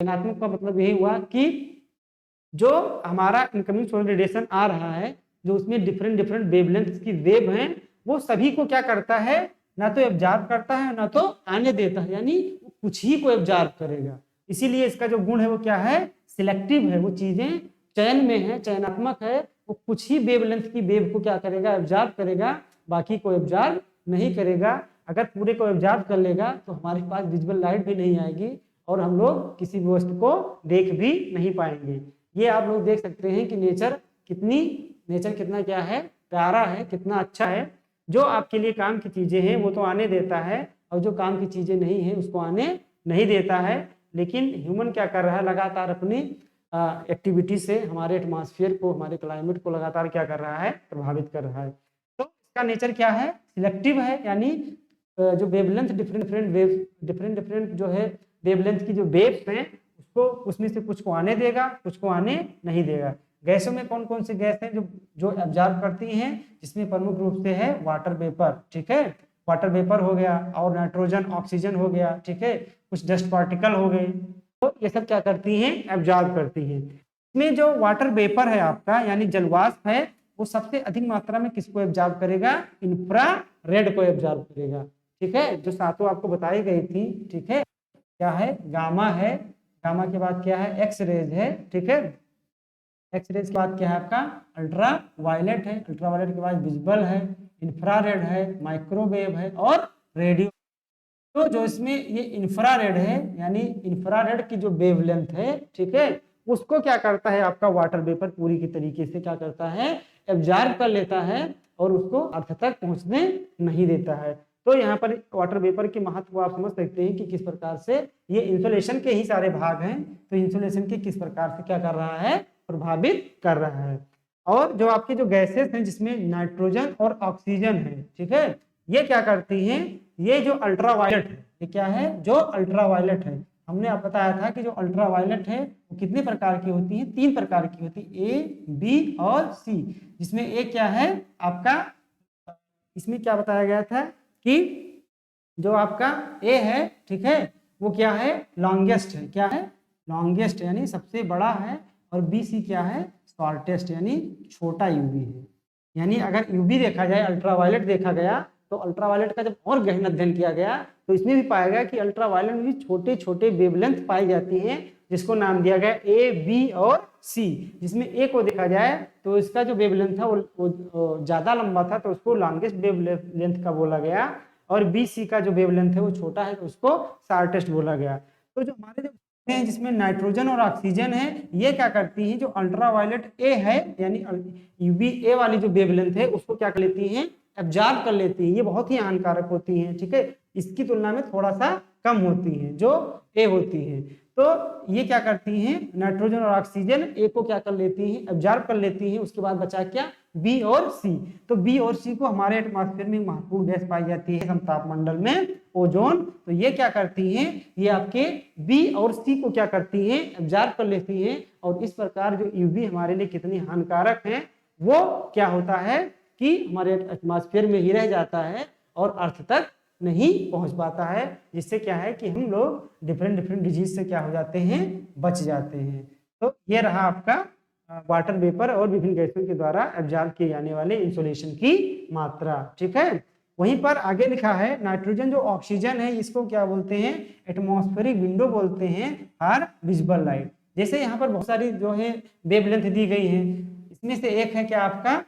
चयनात्मक का मतलब यही हुआ कि जो हमारा इनकमिंग सोलर रेडिएशन आ रहा है, जो उसमें डिफरेंट डिफरेंट वेवलेंथ की वेव हैं, वो सभी को क्या करता है, ना तो एब्जॉर्ब करता है ना तो आने देता है, यानी कुछ ही को एब्जॉर्ब करेगा। इसीलिए इसका जो गुण है वो क्या है, सिलेक्टिव है। वो चीजें चयन में है, चयनात्मक है, वो कुछ ही वेवलेंथ की वेव को क्या करेगा, एब्जॉर्ब करेगा, बाकी को एब्जॉर्ब नहीं करेगा। अगर पूरे को एब्जॉर्ब कर लेगा तो हमारे पास विजिबल लाइट भी नहीं आएगी और हम लोग किसी भी वस्तु को देख भी नहीं पाएंगे। ये आप लोग देख सकते हैं कि नेचर कितना क्या है, प्यारा है, कितना अच्छा है। जो आपके लिए काम की चीजें हैं वो तो आने देता है और जो काम की चीजें नहीं है उसको आने नहीं देता है। लेकिन ह्यूमन क्या कर रहा है, लगातार अपनी एक्टिविटी से हमारे एटमॉस्फेयर को, हमारे क्लाइमेट को लगातार क्या कर रहा है, प्रभावित कर रहा है। तो इसका नेचर क्या है, सिलेक्टिव है, यानी जो वेवलेंथ डिफरेंट डिफरेंट जो है वेवलेंथ की जो वेव्स हैं उसको उसमें से कुछ को आने देगा, कुछ को आने नहीं देगा। गैसों में कौन कौन सी गैस है जो एब्जॉर्ब करती हैं, जिसमें प्रमुख रूप से है वाटर वेपर, ठीक है, वाटर वेपर हो गया और नाइट्रोजन, ऑक्सीजन हो गया, ठीक है, कुछ डस्ट पार्टिकल हो गए। तो ये सब क्या करती हैं, एब्जॉर्ब करती हैं। इसमें जो वाटर वेपर है आपका यानी जलवाष्प है, वो सबसे अधिक मात्रा में किसको एब्जॉर्ब करेगा, इंफ्रारेड को एब्जॉर्ब करेगा, ठीक है, जो सातों आपको बताई गई थी, ठीक है। क्या है, गामा है, गामा के बाद क्या है, एक्स रेज है, ठीक है, एक्स रेज के बाद क्या है आपका अल्ट्रा वायलेट है, अल्ट्रा वायलेट के बाद विजिबल है, इंफ्रारेड है, माइक्रोवेव है और रेडियो। तो जो इसमें ये इंफ्रारेड है यानी इंफ्रारेड की जो वेवलेंथ है, ठीक है, उसको क्या करता है आपका वाटर वेपर पूरी की तरीके से क्या करता है, एब्जॉर्ब कर लेता है और उसको अर्थ तक पहुंचने नहीं देता है। तो यहाँ पर वाटर वेपर के महत्व को आप समझ सकते हैं कि किस प्रकार से ये इंसुलेशन के ही सारे भाग हैं। तो इंसुलेशन के किस प्रकार से क्या कर रहा है, प्रभावित कर रहा है। और जो आपके जो गैसेस हैं जिसमें नाइट्रोजन और ऑक्सीजन है, ठीक है, ये क्या करती हैं, ये जो अल्ट्रावायलेट है, ये क्या है, जो अल्ट्रावायलेट है, हमने आप बताया था कि जो अल्ट्रावायलेट है वो कितने प्रकार की होती है, 3 प्रकार की होती है, ए, बी और सी। जिसमें ए क्या है आपका, इसमें क्या बताया गया था कि जो आपका ए है, ठीक है, वो क्या है, लॉन्गेस्ट है, क्या है, लॉन्गेस्ट यानी सबसे बड़ा है, और बी सी क्या है, शॉर्टेस्ट यानी छोटा यूवी है। यानी अगर यूवी देखा जाए, अल्ट्रावायलेट देखा गया, तो अल्ट्रावायलेट का जब और गहन अध्ययन किया गया तो इसमें भी पाया गया कि अल्ट्रावायलेट में भी छोटे छोटे वेवलेंथ पाई जाती हैं, जिसको नाम दिया गया ए, बी और सी। जिसमें ए को देखा जाए तो इसका जो वेवलेंथ था वो ज्यादा लंबा था, तो उसको लॉन्गेस्ट वेवलेंथ का बोला गया, और बी सी का जो वेवलेंथ है वो छोटा है, तो उसको शॉर्टेस्ट बोला गया। तो जो हमारे जो हैं जिसमें नाइट्रोजन और ऑक्सीजन है, ये क्या करती हैं, जो अल्ट्रावायलेट ए है यानी यूवी ए वाली जो वेवलेंथ है उसको क्या कर लेती हैं, एब्जॉर्ब कर लेती हैं। ये बहुत ही हानिकारक होती हैं, ठीक है, इसकी तुलना में थोड़ा सा कम होती हैं जो ए होती हैं। तो ये क्या करती हैं, नाइट्रोजन और ऑक्सीजन ए को क्या कर लेती हैं, एब्जॉर्ब कर लेती हैं। उसके बाद बचा क्या, बी और सी। तो बी और सी को हमारे एटमॉस्फेयर में महत्वपूर्ण गैस पाई जाती है समतापमंडल में, ओजोन। तो ये क्या करती हैं, ये आपके बी और सी को क्या करती हैं, एब्जॉर्ब कर लेती हैं। और इस प्रकार जो यूवी हमारे लिए कितनी हानिकारक है, वो क्या होता है कि हमारे एटमॉस्फेयर में ही रह जाता है और अर्थ तक नहीं पहुंच पाता है, जिससे क्या है कि हम लोग डिफरेंट डिजीज से क्या हो जाते हैं, बच जाते हैं। तो ये रहा आपका वाटर वेपर और विभिन्न गैसों के द्वारा एब्जॉर्ब किए जाने वाले इंसोलेशन की मात्रा, ठीक है। वहीं पर आगे लिखा है नाइट्रोजन जो ऑक्सीजन है इसको क्या बोलते हैं, एटमॉस्फेरिक विंडो बोलते हैं फॉर विजिबल लाइट। जैसे यहाँ पर बहुत सारी जो है वेवलेंथ दी गई है, इसमें से एक है क्या आपका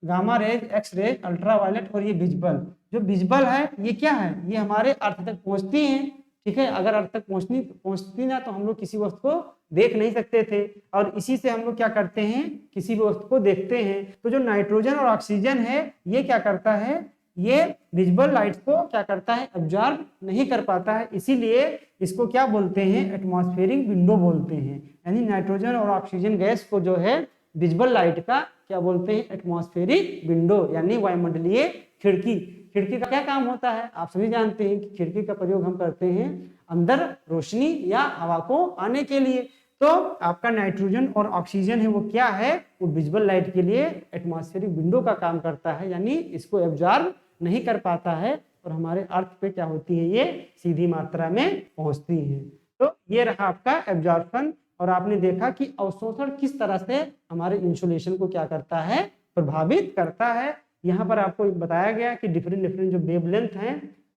gamma rays, X rays, ultraviolet और ये विजिबल। जो विजिबल है ये क्या है, ये हमारे अर्थ तक पहुंचती हैं, ठीक है। अगर अर्थ तक पहुंचती ना तो हम लोग किसी वस्तु को देख नहीं सकते थे, और इसी से हम लोग क्या करते हैं, किसी भी वस्तु को देखते हैं। तो जो नाइट्रोजन और ऑक्सीजन है ये क्या करता है, ये विजिबल लाइट को क्या करता है, एब्जॉर्ब नहीं कर पाता है, इसीलिए इसको क्या बोलते हैं, एटमॉस्फेरिक विंडो बोलते हैं। यानी नाइट्रोजन और ऑक्सीजन गैस को जो है विजिबल लाइट का क्या बोलते हैं, एटमॉस्फेरिक विंडो यानी वायुमंडलीय खिड़की। खिड़की का क्या काम होता है, आप सभी जानते हैं कि खिड़की का प्रयोग हम करते हैं अंदर रोशनी या हवा को आने के लिए। तो आपका नाइट्रोजन और ऑक्सीजन है वो क्या है, वो विजिबल लाइट के लिए एटमॉस्फेरिक विंडो का काम करता है, यानी इसको एब्जॉर्ब नहीं कर पाता है और हमारे अर्थ पे क्या होती है, ये सीधी मात्रा में पहुंचती है। तो ये रहा आपका एब्जॉर्प्शन। और आपने देखा कि अवशोषण किस तरह से हमारे इंसुलेशन को क्या करता है, प्रभावित करता है। यहाँ पर आपको बताया गया कि डिफरेंट जो वेवलेंथ हैं,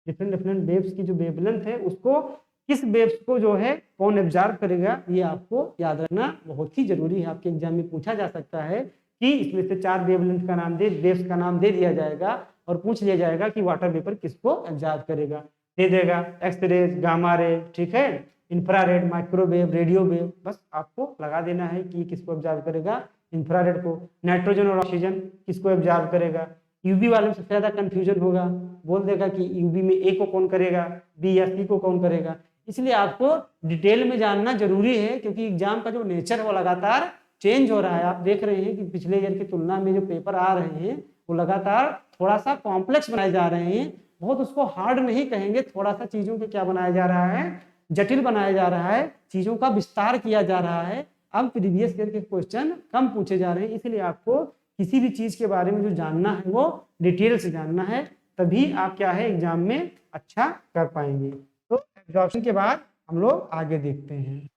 डिफरेंट वेव्स की जो वेवलेंथ है उसको किस वेव्स को जो है कौन एब्जॉर्ब करेगा, ये आपको याद रखना बहुत ही जरूरी है। आपके एग्जाम में पूछा जा सकता है कि इसमें से 4 वेवलेंथ का नाम वेव्स का नाम दे दिया जाएगा और पूछ लिया जाएगा कि वाटर वेपर किसको एब्जॉर्ब करेगा, दे देगा एक्स रेज, गामा रे, ठीक है, इंफ्रारेड, माइक्रोवेव, रेडियो वेव। बस आपको लगा देना है कि किसको एब्जॉर्ब करेगा, इंफ्रारेड को। नाइट्रोजन और ऑक्सीजन किसको एब्जॉर्ब करेगा, यूवी वाले में सबसे ज्यादा कंफ्यूजन होगा, बोल देगा कि यूवी में ए को कौन करेगा, बी या सी को कौन करेगा। इसलिए आपको डिटेल में जानना जरूरी है, क्योंकि एग्जाम का जो नेचर है वो लगातार चेंज हो रहा है। आप देख रहे हैं कि पिछले ईयर की तुलना में जो पेपर आ रहे हैं वो लगातार थोड़ा सा कॉम्प्लेक्स बनाए जा रहे हैं। बहुत उसको हार्ड नहीं कहेंगे, थोड़ा सा चीजों को क्या बनाया जा रहा है, जटिल बनाया जा रहा है, चीजों का विस्तार किया जा रहा है। अब प्रीवियस ईयर के क्वेश्चन कम पूछे जा रहे हैं, इसलिए आपको किसी भी चीज के बारे में जो जानना है वो डिटेल से जानना है, तभी आप क्या है एग्जाम में अच्छा कर पाएंगे। तो एब्जॉर्प्शन के बाद हम लोग आगे देखते हैं।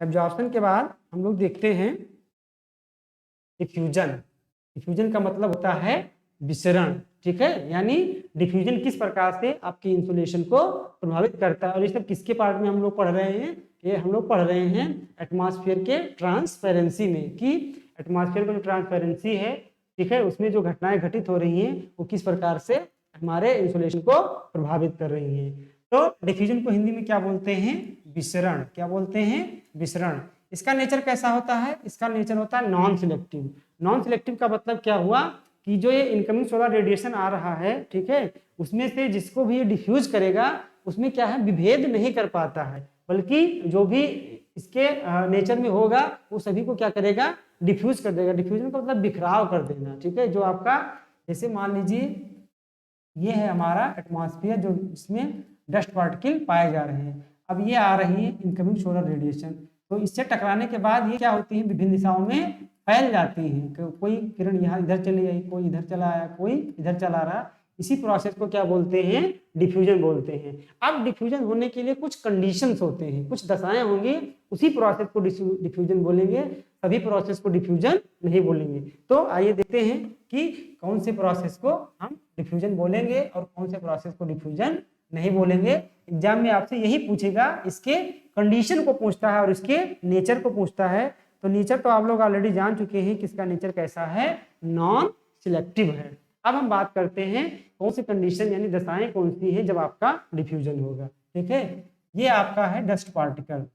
एब्जॉर्प्शन के बाद हम लोग देखते हैं डिफ्यूजन। डिफ्यूजन का मतलब होता है विसरण, ठीक है। यानी डिफ्यूजन किस प्रकार से आपकी इंसुलेशन को प्रभावित करता है। और ये सब किसके पार्ट में हम लोग पढ़ रहे हैं, ये हम लोग पढ़ रहे हैं एटमॉस्फेयर के ट्रांसपेरेंसी में, कि एटमॉस्फेयर का जो ट्रांसपेरेंसी है, ठीक है, उसमें जो घटनाएं घटित हो रही हैं वो किस प्रकार से हमारे इंसुलेशन को प्रभावित कर रही हैं। तो डिफ्यूजन को हिंदी में क्या बोलते हैं, विसरण। क्या बोलते हैं, विसरण। इसका नेचर कैसा होता है, इसका नेचर होता है नॉन सिलेक्टिव। नॉन सिलेक्टिव का मतलब क्या हुआ कि जो ये इनकमिंग सोलर रेडिएशन आ रहा है, ठीक है, उसमें से जिसको भी ये डिफ्यूज करेगा उसमें क्या है, विभेद नहीं कर पाता है, बल्कि जो भी इसके नेचर में होगा वो सभी को क्या करेगा, डिफ्यूज कर देगा। डिफ्यूजन का मतलब बिखराव कर देना, ठीक है। जो आपका जैसे मान लीजिए ये है हमारा एटमॉस्फेयर, जो इसमें डस्ट पार्टिकल पाए जा रहे हैं। अब ये आ रही है इनकमिंग सोलर रेडिएशन, तो इससे टकराने के बाद ये क्या होती है, विभिन्न दिशाओं में फैल जाती हैं। कोई किरण यहाँ इधर चली आई, कोई इधर चला आया, कोई इधर चला रहा। इसी प्रोसेस को क्या बोलते हैं, डिफ्यूजन बोलते हैं। अब डिफ्यूजन होने के लिए कुछ कंडीशंस होते हैं, कुछ दशाएं होंगी, उसी प्रोसेस को डिफ्यूजन बोलेंगे, सभी प्रोसेस को डिफ्यूजन नहीं बोलेंगे। तो आइए देखते हैं कि कौन से प्रोसेस को हम डिफ्यूजन बोलेंगे और कौन से प्रोसेस को डिफ्यूजन नहीं बोलेंगे। एग्जाम में आपसे यही पूछेगा, इसके कंडीशन को पूछता है और इसके नेचर को पूछता है। तो नेचर तो आप लोग ऑलरेडी जान चुके हैं, किसका नेचर कैसा है, नॉन सिलेक्टिव है। अब हम बात करते हैं कौन सी कंडीशन यानी दशाएं कौन सी है जब आपका डिफ्यूजन होगा। ठीक है, ये आपका है डस्ट पार्टिकल,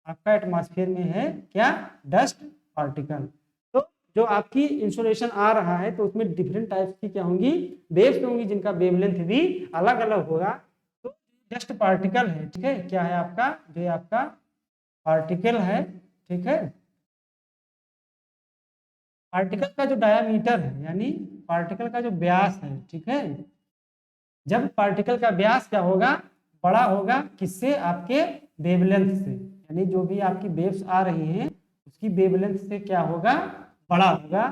आपका एटमॉस्फेयर में है क्या, डस्ट पार्टिकल। तो जो आपकी इंसोलेशन आ रहा है तो उसमें डिफरेंट टाइप्स की क्या होंगी, वेव्स होंगी, जिनका वेवलेंथ भी अलग अलग होगा। तो डस्ट पार्टिकल है, ठीक है, क्या है आपका, जो आपका पार्टिकल है, ठीक है, पार्टिकल का जो डायामीटर है यानी पार्टिकल का जो व्यास है, ठीक है, जब पार्टिकल का व्यास क्या होगा, बड़ा होगा, किससे, आपके वेवलेंथ से, यानी जो भी आपकी वेव्स आ रही हैं उसकी वेवलेंथ से क्या होगा, बड़ा होगा,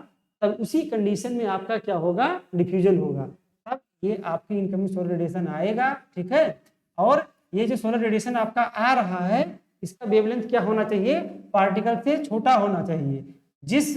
तब उसी कंडीशन में आपका क्या होगा, डिफ्यूजन होगा। तब ये आपकी इनकमिंग सोलर रेडिएशन आएगा, ठीक है, और ये जो सोलर रेडिएशन आपका आ रहा है इसका वेवलेंथ क्या होना चाहिए, पार्टिकल से छोटा होना चाहिए। जिस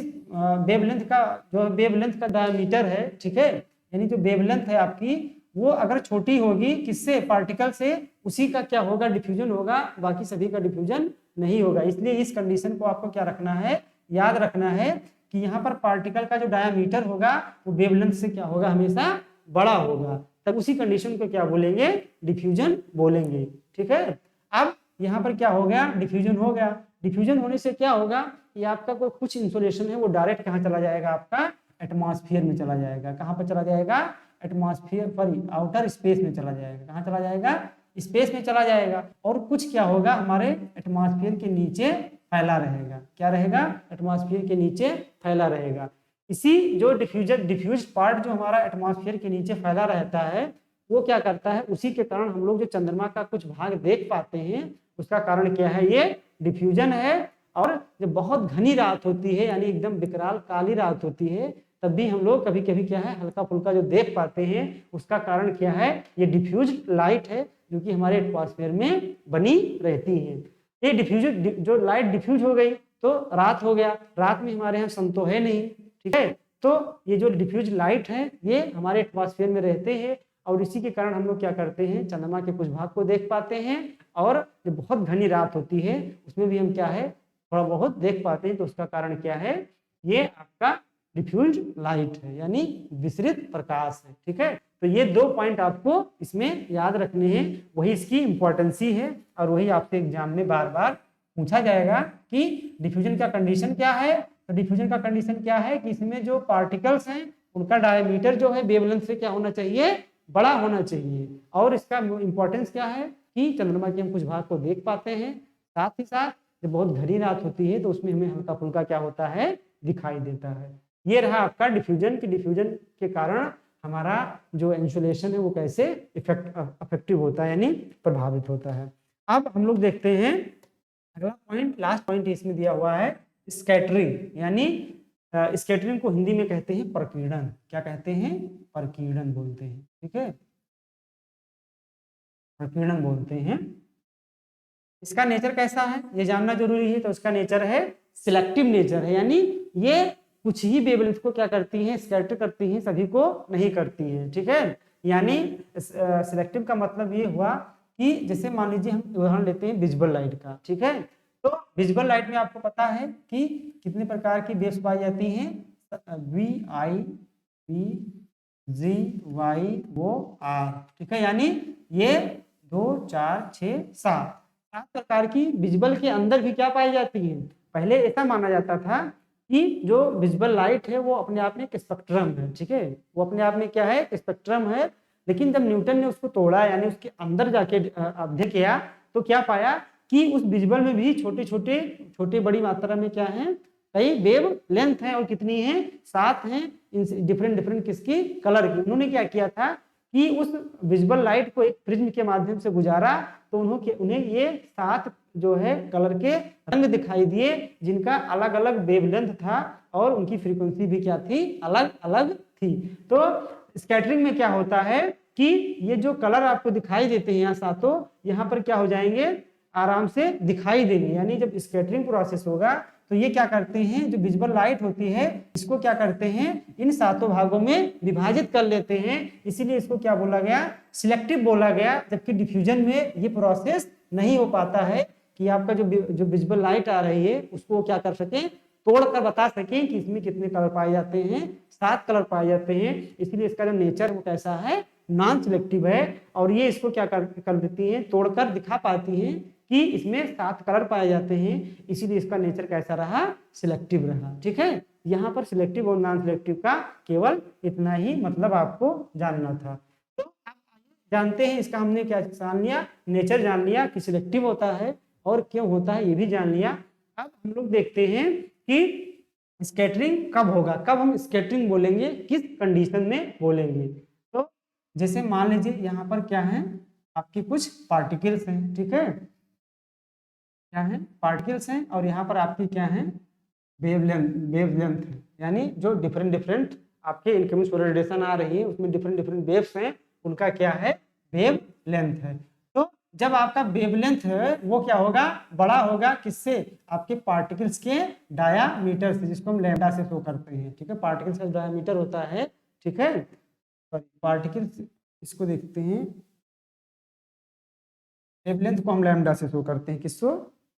वेवलेंथ का, जो वेवलेंथ का डायमीटर है, ठीक है, यानी जो वेवलेंथ है आपकी वो अगर छोटी होगी किससे, पार्टिकल से, उसी का क्या होगा, डिफ्यूजन होगा, बाकी सभी का डिफ्यूजन नहीं होगा। इसलिए इस कंडीशन को आपको क्या रखना है, याद रखना है कि यहाँ पर पार्टिकल का जो डायमीटर होगा वो वेवलेंथ से क्या होगा, हमेशा बड़ा होगा, तब उसी कंडीशन को क्या बोलेंगे, डिफ्यूजन बोलेंगे। ठीक है, अब यहाँ पर क्या हो गया, डिफ्यूजन हो गया। डिफ्यूजन होने से क्या होगा, ये आपका कोई कुछ इंसुलेशन है वो डायरेक्ट कहाँ चला जाएगा, आपका एटमॉस्फेयर में चला जाएगा। कहाँ पर चला जाएगा, एटमॉस्फेयर, सॉरी आउटर स्पेस में चला जाएगा। कहाँ चला जाएगा, स्पेस में चला जाएगा। और कुछ क्या होगा, हमारे एटमॉस्फेयर के नीचे फैला रहेगा। क्या रहेगा, एटमॉस्फेयर के नीचे फैला रहेगा। इसी जो डिफ्यूज पार्ट जो हमारा एटमॉस्फेयर के नीचे फैला रहता है वो क्या करता है, उसी के कारण हम लोग जो चंद्रमा का कुछ भाग देख पाते हैं उसका कारण क्या है, ये डिफ्यूजन है। और जब बहुत घनी रात होती है यानी एकदम विकराल काली रात होती है तब भी हम लोग कभी कभी क्या है, हल्का फुल्का जो देख पाते हैं उसका कारण क्या है, ये डिफ्यूज लाइट है जो कि हमारे एटमॉस्फेयर में बनी रहती है। ये डिफ्यूज, जो लाइट डिफ्यूज हो गई तो रात हो गया, रात में हमारे यहाँ सन तो है नहीं, ठीक है, तो ये जो डिफ्यूज लाइट है ये हमारे एटमॉस्फेयर में रहते हैं और इसी के कारण हम लोग क्या करते हैं, चंद्रमा के कुछ भाग को देख पाते हैं। और जो बहुत घनी रात होती है उसमें भी हम क्या है, थोड़ा बहुत देख पाते हैं। तो उसका कारण क्या है, ये आपका डिफ्यूज लाइट है यानी विसरित प्रकाश है। ठीक है, तो ये दो पॉइंट आपको इसमें याद रखने हैं, वही इसकी इंपॉर्टेंसी है और वही आपसे एग्जाम में बार बार पूछा जाएगा कि डिफ्यूजन का कंडीशन क्या है। तो डिफ्यूजन का कंडीशन क्या है कि इसमें जो पार्टिकल्स हैं उनका डायमीटर जो है वेवलेंथ से क्या होना चाहिए, बड़ा होना चाहिए। और इसका इंपॉर्टेंस क्या है कि चंद्रमा के हम कुछ भाग को देख पाते हैं, साथ ही साथ जब बहुत घनी रात होती है तो उसमें हमें हल्का फुल्का क्या होता है, दिखाई देता है। ये रहा आपका डिफ्यूजन की, डिफ्यूजन के कारण हमारा जो इंसुलेशन है वो कैसे इफेक्टिव होता है यानी प्रभावित होता है। अब हम लोग देखते हैं अगला पॉइंट, लास्ट पॉइंट इसमें दिया हुआ है स्कैटरिंग, यानी स्कैटरिंग को हिंदी में कहते हैं प्रकीर्णन। क्या कहते हैं, प्रकीर्णन बोलते हैं। ठीक है, प्रकीर्णन बोलते हैं। इसका नेचर कैसा है ये जानना जरूरी है। तो इसका नेचर है सिलेक्टिव नेचर है, यानी ये कुछ ही वेवलेंथ को क्या करती हैं, स्कैटर करती हैं, सभी को नहीं करती हैं। ठीक है, यानी सिलेक्टिव का मतलब ये हुआ कि जैसे मान लीजिए हम उदाहरण लेते हैं विजिबल लाइट का। ठीक है, तो विजिबल लाइट में आपको पता है कि कितने प्रकार की वेव्स पाई जाती हैं, V I B G Y O R. ठीक है, यानी ये 2 4 6 7 प्रकार की विजिबल के अंदर भी क्या पाई जाती है। पहले ऐसा माना जाता था कि जो विजिबल लाइट है वो अपने आप में एक स्पेक्ट्रम है। ठीक है, वो अपने आप में क्या है, स्पेक्ट्रम है। लेकिन जब न्यूटन ने उसको तोड़ा यानी उसके अंदर जाके अध्ययन किया तो क्या पाया कि उस विजिबल में भी छोटे बड़ी मात्रा में क्या है, कई वेव लेंथ है और कितनी है, 7 हैं, डिफरेंट किसकी, कलर की। उन्होंने क्या किया था कि उस विजिबल लाइट को एक प्रिज्म के माध्यम से गुजारा तो उन्हें ये 7 जो है कलर के रंग दिखाई दिए जिनका अलग अलग वेवलेंथ था और उनकी फ्रीक्वेंसी भी क्या थी, अलग अलग थी। तो स्कैटरिंग में क्या होता है कि ये जो कलर आपको दिखाई देते हैं यहाँ सातों, यहाँ पर क्या हो जाएंगे, आराम से दिखाई देंगे। यानी जब स्कैटरिंग प्रोसेस होगा तो ये क्या करते हैं, जो विजिबल लाइट होती है इसको क्या करते हैं, इन सातों भागों में विभाजित कर लेते हैं। इसीलिए इसको क्या बोला गया, सिलेक्टिव बोला गया। जबकि डिफ्यूजन में ये प्रोसेस नहीं हो पाता है कि आपका जो विजिबल लाइट आ रही है उसको क्या कर सकें, तोड़कर बता सकें कि इसमें कितने कलर पाए जाते हैं, 7 कलर पाए जाते हैं। इसलिए इसका जो नेचर वो कैसा है, नॉन सिलेक्टिव है। और ये इसको क्या कर देती है, तोड़कर दिखा पाती हैं कि इसमें 7 कलर पाए जाते हैं। इसीलिए इसका नेचर कैसा रहा, सिलेक्टिव रहा। ठीक है, यहाँ पर सिलेक्टिव और नॉन सिलेक्टिव का केवल इतना ही मतलब आपको जानना था। तो आप जानते हैं इसका हमने क्या जान लिया, नेचर जान लिया कि सिलेक्टिव होता है और क्यों होता है ये भी जान लिया। अब हम लोग देखते हैं कि स्कैटरिंग कब होगा, कब हम स्कैटरिंग बोलेंगे, किस कंडीशन में बोलेंगे। तो जैसे मान लीजिए यहाँ पर क्या है, आपके कुछ पार्टिकल्स हैं। ठीक है, क्या है, पार्टिकल्स हैं। और यहाँ पर आपकी क्या है, वेवलेंथ है। यानी जो डिफरेंट आपके इनकमिंग सोलर रेडिएशन आ रही है उसमें डिफरेंट वेव्स हैं, उनका क्या है, वेव लेंथ है। तो जब आपका वेवलेंथ है वो क्या होगा, बड़ा होगा, किससे, आपके पार्टिकल्स के डायामीटर से, जिसको हम लैम्डा से शो करते हैं। ठीक है, पार्टिकल्स का डायामीटर होता है, ठीक है, पार्टिकल्स, इसको देखते हैं, वेवलेंथ को हम लैम्डा से शो करते हैं, किसको,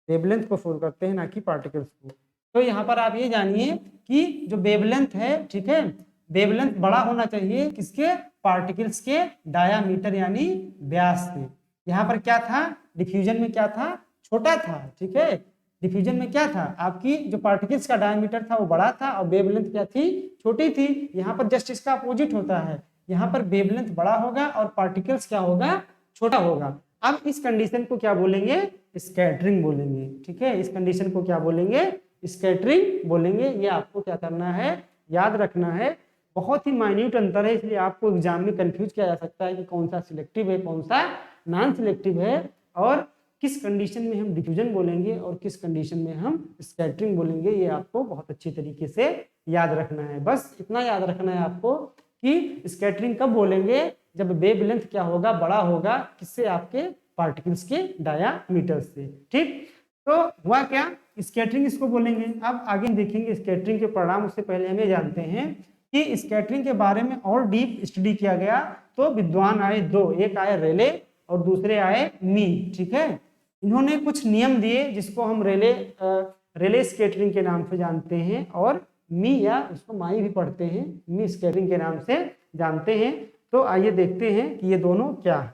वेवलेंथ को शो करते हैं, ना कि पार्टिकल्स को। तो यहाँ पर आप ये जानिए कि जो वेवलेंथ है, ठीक है, वेवलेंथ बड़ा होना चाहिए किसके, पार्टिकल्स के डायामीटर यानी व्यास से। यहाँ पर क्या था, डिफ्यूजन में क्या था, छोटा था। ठीक है, डिफ्यूजन में क्या था, आपकी जो पार्टिकल्स का डायमीटर था वो बड़ा था और वेवलेंथ क्या थी, छोटी थी। यहाँ पर जस्ट इसका अपोजिट होता है, यहाँ पर वेवलेंथ बड़ा होगा और पार्टिकल्स क्या होगा, छोटा होगा। अब इस कंडीशन को क्या बोलेंगे, स्कैटरिंग बोलेंगे। ठीक है, इस कंडीशन को क्या बोलेंगे, स्कैटरिंग बोलेंगे। ये आपको क्या करना है, याद रखना है। बहुत ही माइन्यूट अंतर है, इसलिए आपको एग्जाम में कंफ्यूज किया जा सकता है कि कौन सा सिलेक्टिव है, कौन सा नॉन सिलेक्टिव है, और किस कंडीशन में हम डिफ्यूजन बोलेंगे और किस कंडीशन में हम स्कैटरिंग बोलेंगे। ये आपको बहुत अच्छी तरीके से याद रखना है। बस इतना याद रखना है आपको कि स्कैटरिंग कब बोलेंगे, जब वेवलेंथ क्या होगा, बड़ा होगा, किससे, आपके पार्टिकल्स के डायामीटर से। ठीक, तो हुआ क्या, स्कैटरिंग इसको बोलेंगे। अब आगे देखेंगे स्कैटरिंग के परिणाम, उससे पहले हमें जानते हैं कि स्कैटरिंग के बारे में और डीप स्टडी किया गया। तो विद्वान आए दो, एक आए रेले और दूसरे आए मी। ठीक है, इन्होंने कुछ नियम दिए जिसको हम रेले स्कैटरिंग के नाम से जानते हैं, और मी या इसको माई भी पढ़ते हैं, मी स्कैटरिंग के नाम से जानते हैं। तो आइए देखते हैं कि ये दोनों क्या है।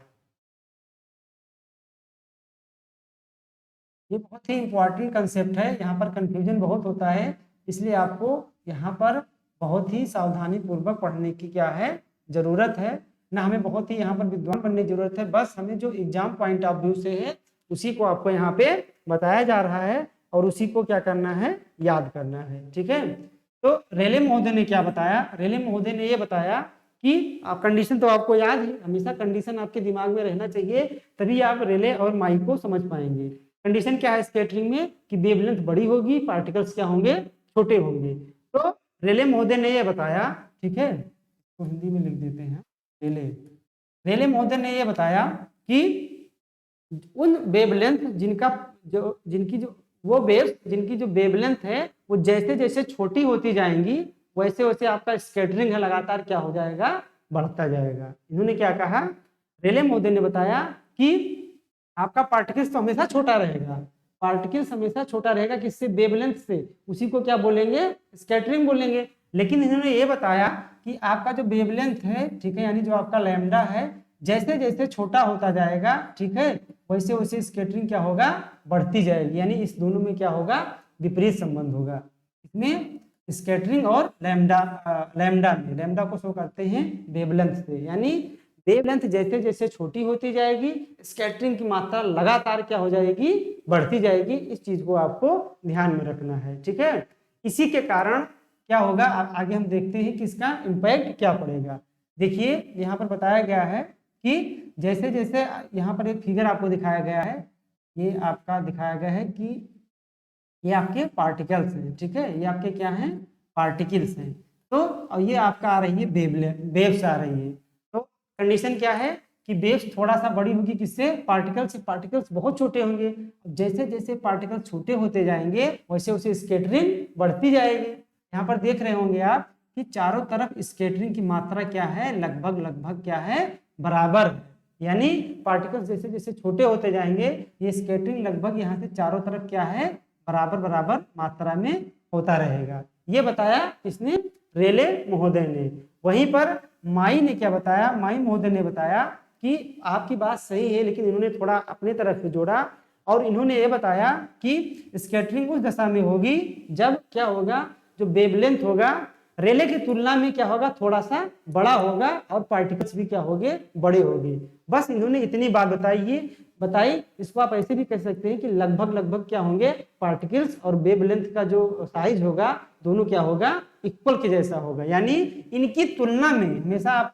ये बहुत ही इंपॉर्टेंट कंसेप्ट है, यहाँ पर कंफ्यूजन बहुत होता है, इसलिए आपको यहाँ पर बहुत ही सावधानी पूर्वक पढ़ने की क्या है, जरूरत है ना। हमें बहुत ही यहाँ पर विद्वान बनने की जरूरत है, बस हमें जो एग्जाम पॉइंट ऑफ व्यू से है उसी को आपको यहाँ पे बताया जा रहा है और उसी को क्या करना है, याद करना है। ठीक है, तो रेले महोदय ने क्या बताया, रेले महोदय ने ये बताया कि आप कंडीशन तो आपको याद है, हमेशा कंडीशन आपके दिमाग में रहना चाहिए, तभी आप रेले और माई को समझ पाएंगे। कंडीशन क्या है स्कैटरिंग में, कि वेवलेंथ बड़ी होगी, पार्टिकल्स क्या होंगे, छोटे होंगे। तो रेले महोदय ने यह बताया, ठीक है, तो हिंदी में लिख देते हैं, रेले महोदय ने यह बताया कि उन वेवलेंथ जिनकी जो वेवलेंथ है वो जैसे जैसे छोटी होती जाएंगी वैसे वैसे आपका स्कैटरिंग है लगातार क्या हो जाएगा, बढ़ता जाएगा। इन्होंने क्या कहा, रेले महोदय ने बताया कि आपका पार्टिकल्स तो हमेशा छोटा रहेगा, पार्टिकल्स हमेशा छोटा रहेगा किससे, वेवलेंथ से, उसी को क्या बोलेंगे, स्कैटरिंग बोलेंगे। लेकिन इन्होंने ये बताया कि आपका जो वेवलेंथ है, ठीक है, यानी जो आपका लैम्डा है, जैसे जैसे छोटा होता जाएगा, ठीक है, वैसे वैसे स्कैटरिंग क्या होगा, बढ़ती जाएगी। यानी इस दोनों में क्या होगा, विपरीत संबंध होगा। इसमें स्कैटरिंग और लैम्डा को शो करते हैं वेवलेंथ से, यानी वेवलेंथ जैसे जैसे छोटी होती जाएगी स्कैटरिंग की मात्रा लगातार क्या हो जाएगी, बढ़ती जाएगी। इस चीज को आपको ध्यान में रखना है। ठीक है, इसी के कारण क्या होगा, आगे हम देखते हैं कि इसका इम्पैक्ट क्या पड़ेगा। देखिए यहाँ पर बताया गया है कि जैसे जैसे यहाँ पर एक फिगर आपको दिखाया गया है, ये आपका दिखाया गया है कि ये आपके पार्टिकल्स हैं। ठीक है, ये आपके क्या हैं, पार्टिकल्स हैं। तो और ये आपका आ रही है वेव्स आ रही है। तो कंडीशन क्या है कि वेव्स थोड़ा सा बड़ी होगी किससे, पार्टिकल्स से। पार्टिकल्स बहुत छोटे होंगे, जैसे जैसे पार्टिकल्स छोटे होते जाएंगे वैसे वैसे स्कैटरिंग बढ़ती जाएगी। यहाँ पर देख रहे होंगे आप कि चारों तरफ स्कैटरिंग की मात्रा क्या है, लगभग लगभग क्या है, बराबर है। यानी पार्टिकल्स जैसे जैसे छोटे होते जाएंगे ये स्कैटरिंग लगभग यहाँ से चारों तरफ क्या है, बराबर बराबर मात्रा में होता रहेगा। ये बताया किसने, रेले महोदय ने। वहीं पर माई ने क्या बताया, माई महोदय ने बताया कि आपकी बात सही है लेकिन इन्होंने थोड़ा अपने तरफ से जोड़ा और इन्होंने ये बताया कि स्कैटरिंग उस दशा में होगी जब क्या होगा, जो वेवलेंथ होगा रेले की तुलना में क्या होगा, थोड़ा सा बड़ा होगा और पार्टिकल्स भी क्या होंगे, बड़े होंगे। बस इन्होंने इतनी बात बताई। इसको आप ऐसे भी कह सकते हैं कि लगभग लगभग क्या होंगे, पार्टिकल्स और वेवलेंथ का जो साइज होगा दोनों क्या होगा, इक्वल के जैसा होगा। यानी इनकी तुलना में हमेशा आप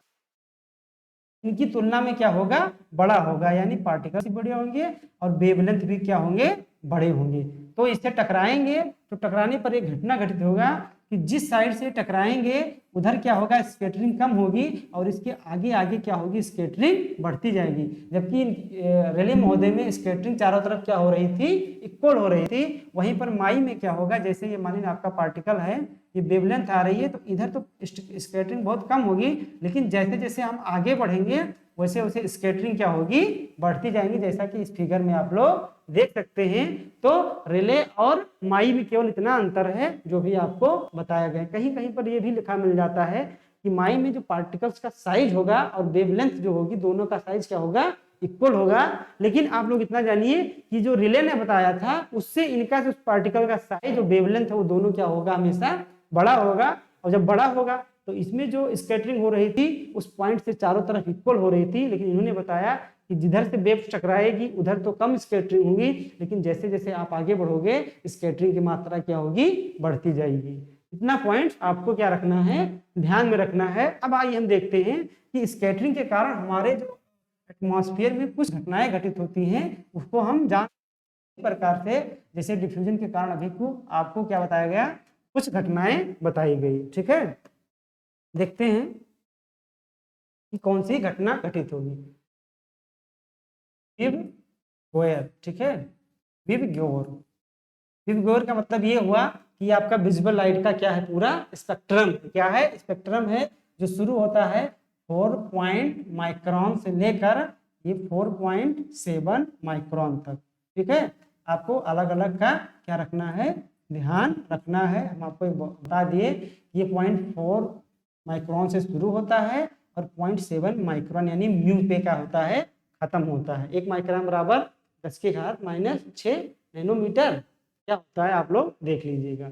इनकी तुलना में क्या होगा, बड़ा होगा। यानी पार्टिकल्स भी बड़े होंगे और वेवलेंथ भी क्या होंगे, बड़े होंगे। तो इससे टकराएंगे तो टकराने पर एक घटना घटित होगा कि जिस साइड से टकराएंगे उधर क्या होगा, स्कैटरिंग कम होगी और इसके आगे आगे क्या होगी, स्कैटरिंग बढ़ती जाएगी। जबकि रेले महोदय में स्कैटरिंग चारों तरफ क्या हो रही थी, इक्वल हो रही थी। वहीं पर माई में क्या होगा, जैसे ये मानिए आपका पार्टिकल है, ये वेवलेंथ आ रही है तो इधर तो स्कैटरिंग बहुत कम होगी, लेकिन जैसे जैसे हम आगे बढ़ेंगे वैसे वैसे स्कैटरिंग क्या होगी, बढ़ती जाएंगी, जैसा कि इस फिगर में आप लोग देख सकते हैं। तो रिले और माई में केवल इतना अंतर है जो भी आपको बताया गया। कहीं कहीं पर यह भी लिखा मिल जाता है कि माई में जो पार्टिकल्स का साइज होगा और वेवलेंथ जो होगी दोनों का साइज क्या होगा, इक्वल होगा। लेकिन आप लोग इतना जानिए कि जो रिले ने बताया था उससे इनका जो पार्टिकल का साइज और वेवलेंथ है वो दोनों क्या होगा, हमेशा बड़ा होगा। और जब बड़ा होगा तो इसमें जो स्कैटरिंग हो रही थी उस पॉइंट से चारों तरफ इक्वल हो रही थी, लेकिन इन्होंने बताया कि जिधर से वेव टकराएगी उधर तो कम स्कैटरिंग होगी, लेकिन जैसे जैसे आप आगे बढ़ोगे स्कैटरिंग की मात्रा क्या होगी, बढ़ती जाएगी। इतना पॉइंट आपको क्या रखना है, ध्यान में रखना है। अब आइए हम देखते हैं कि स्कैटरिंग के कारण हमारे जो एटमॉस्फेयर में कुछ घटनाएं घटित होती हैं उसको हम जान प्रकार से, जैसे डिफ्यूजन के कारण अभी को आपको क्या बताया गया, कुछ घटनाएं बताई गई। ठीक है, देखते हैं कि कौन सी घटना घटित होगी। विव गोयर, ठीक है, विव गोयर। विव गोयर का मतलब ये हुआ कि आपका विजिबल लाइट का क्या है, पूरा स्पेक्ट्रम क्या है, स्पेक्ट्रम है जो शुरू होता है 4 माइक्रोन से लेकर ये 4.7 माइक्रोन तक। ठीक है, आपको अलग अलग का क्या रखना है, ध्यान रखना है। हम आपको बता दिए ये 0.4 माइक्रोन से शुरू होता है और 0.7 माइक्रोन यानी म्यू पे का होता है, खत्म होता है। 1 माइक्रोन बराबर 10⁻⁶ नैनोमीटर क्या होता है, आप लोग देख लीजिएगा।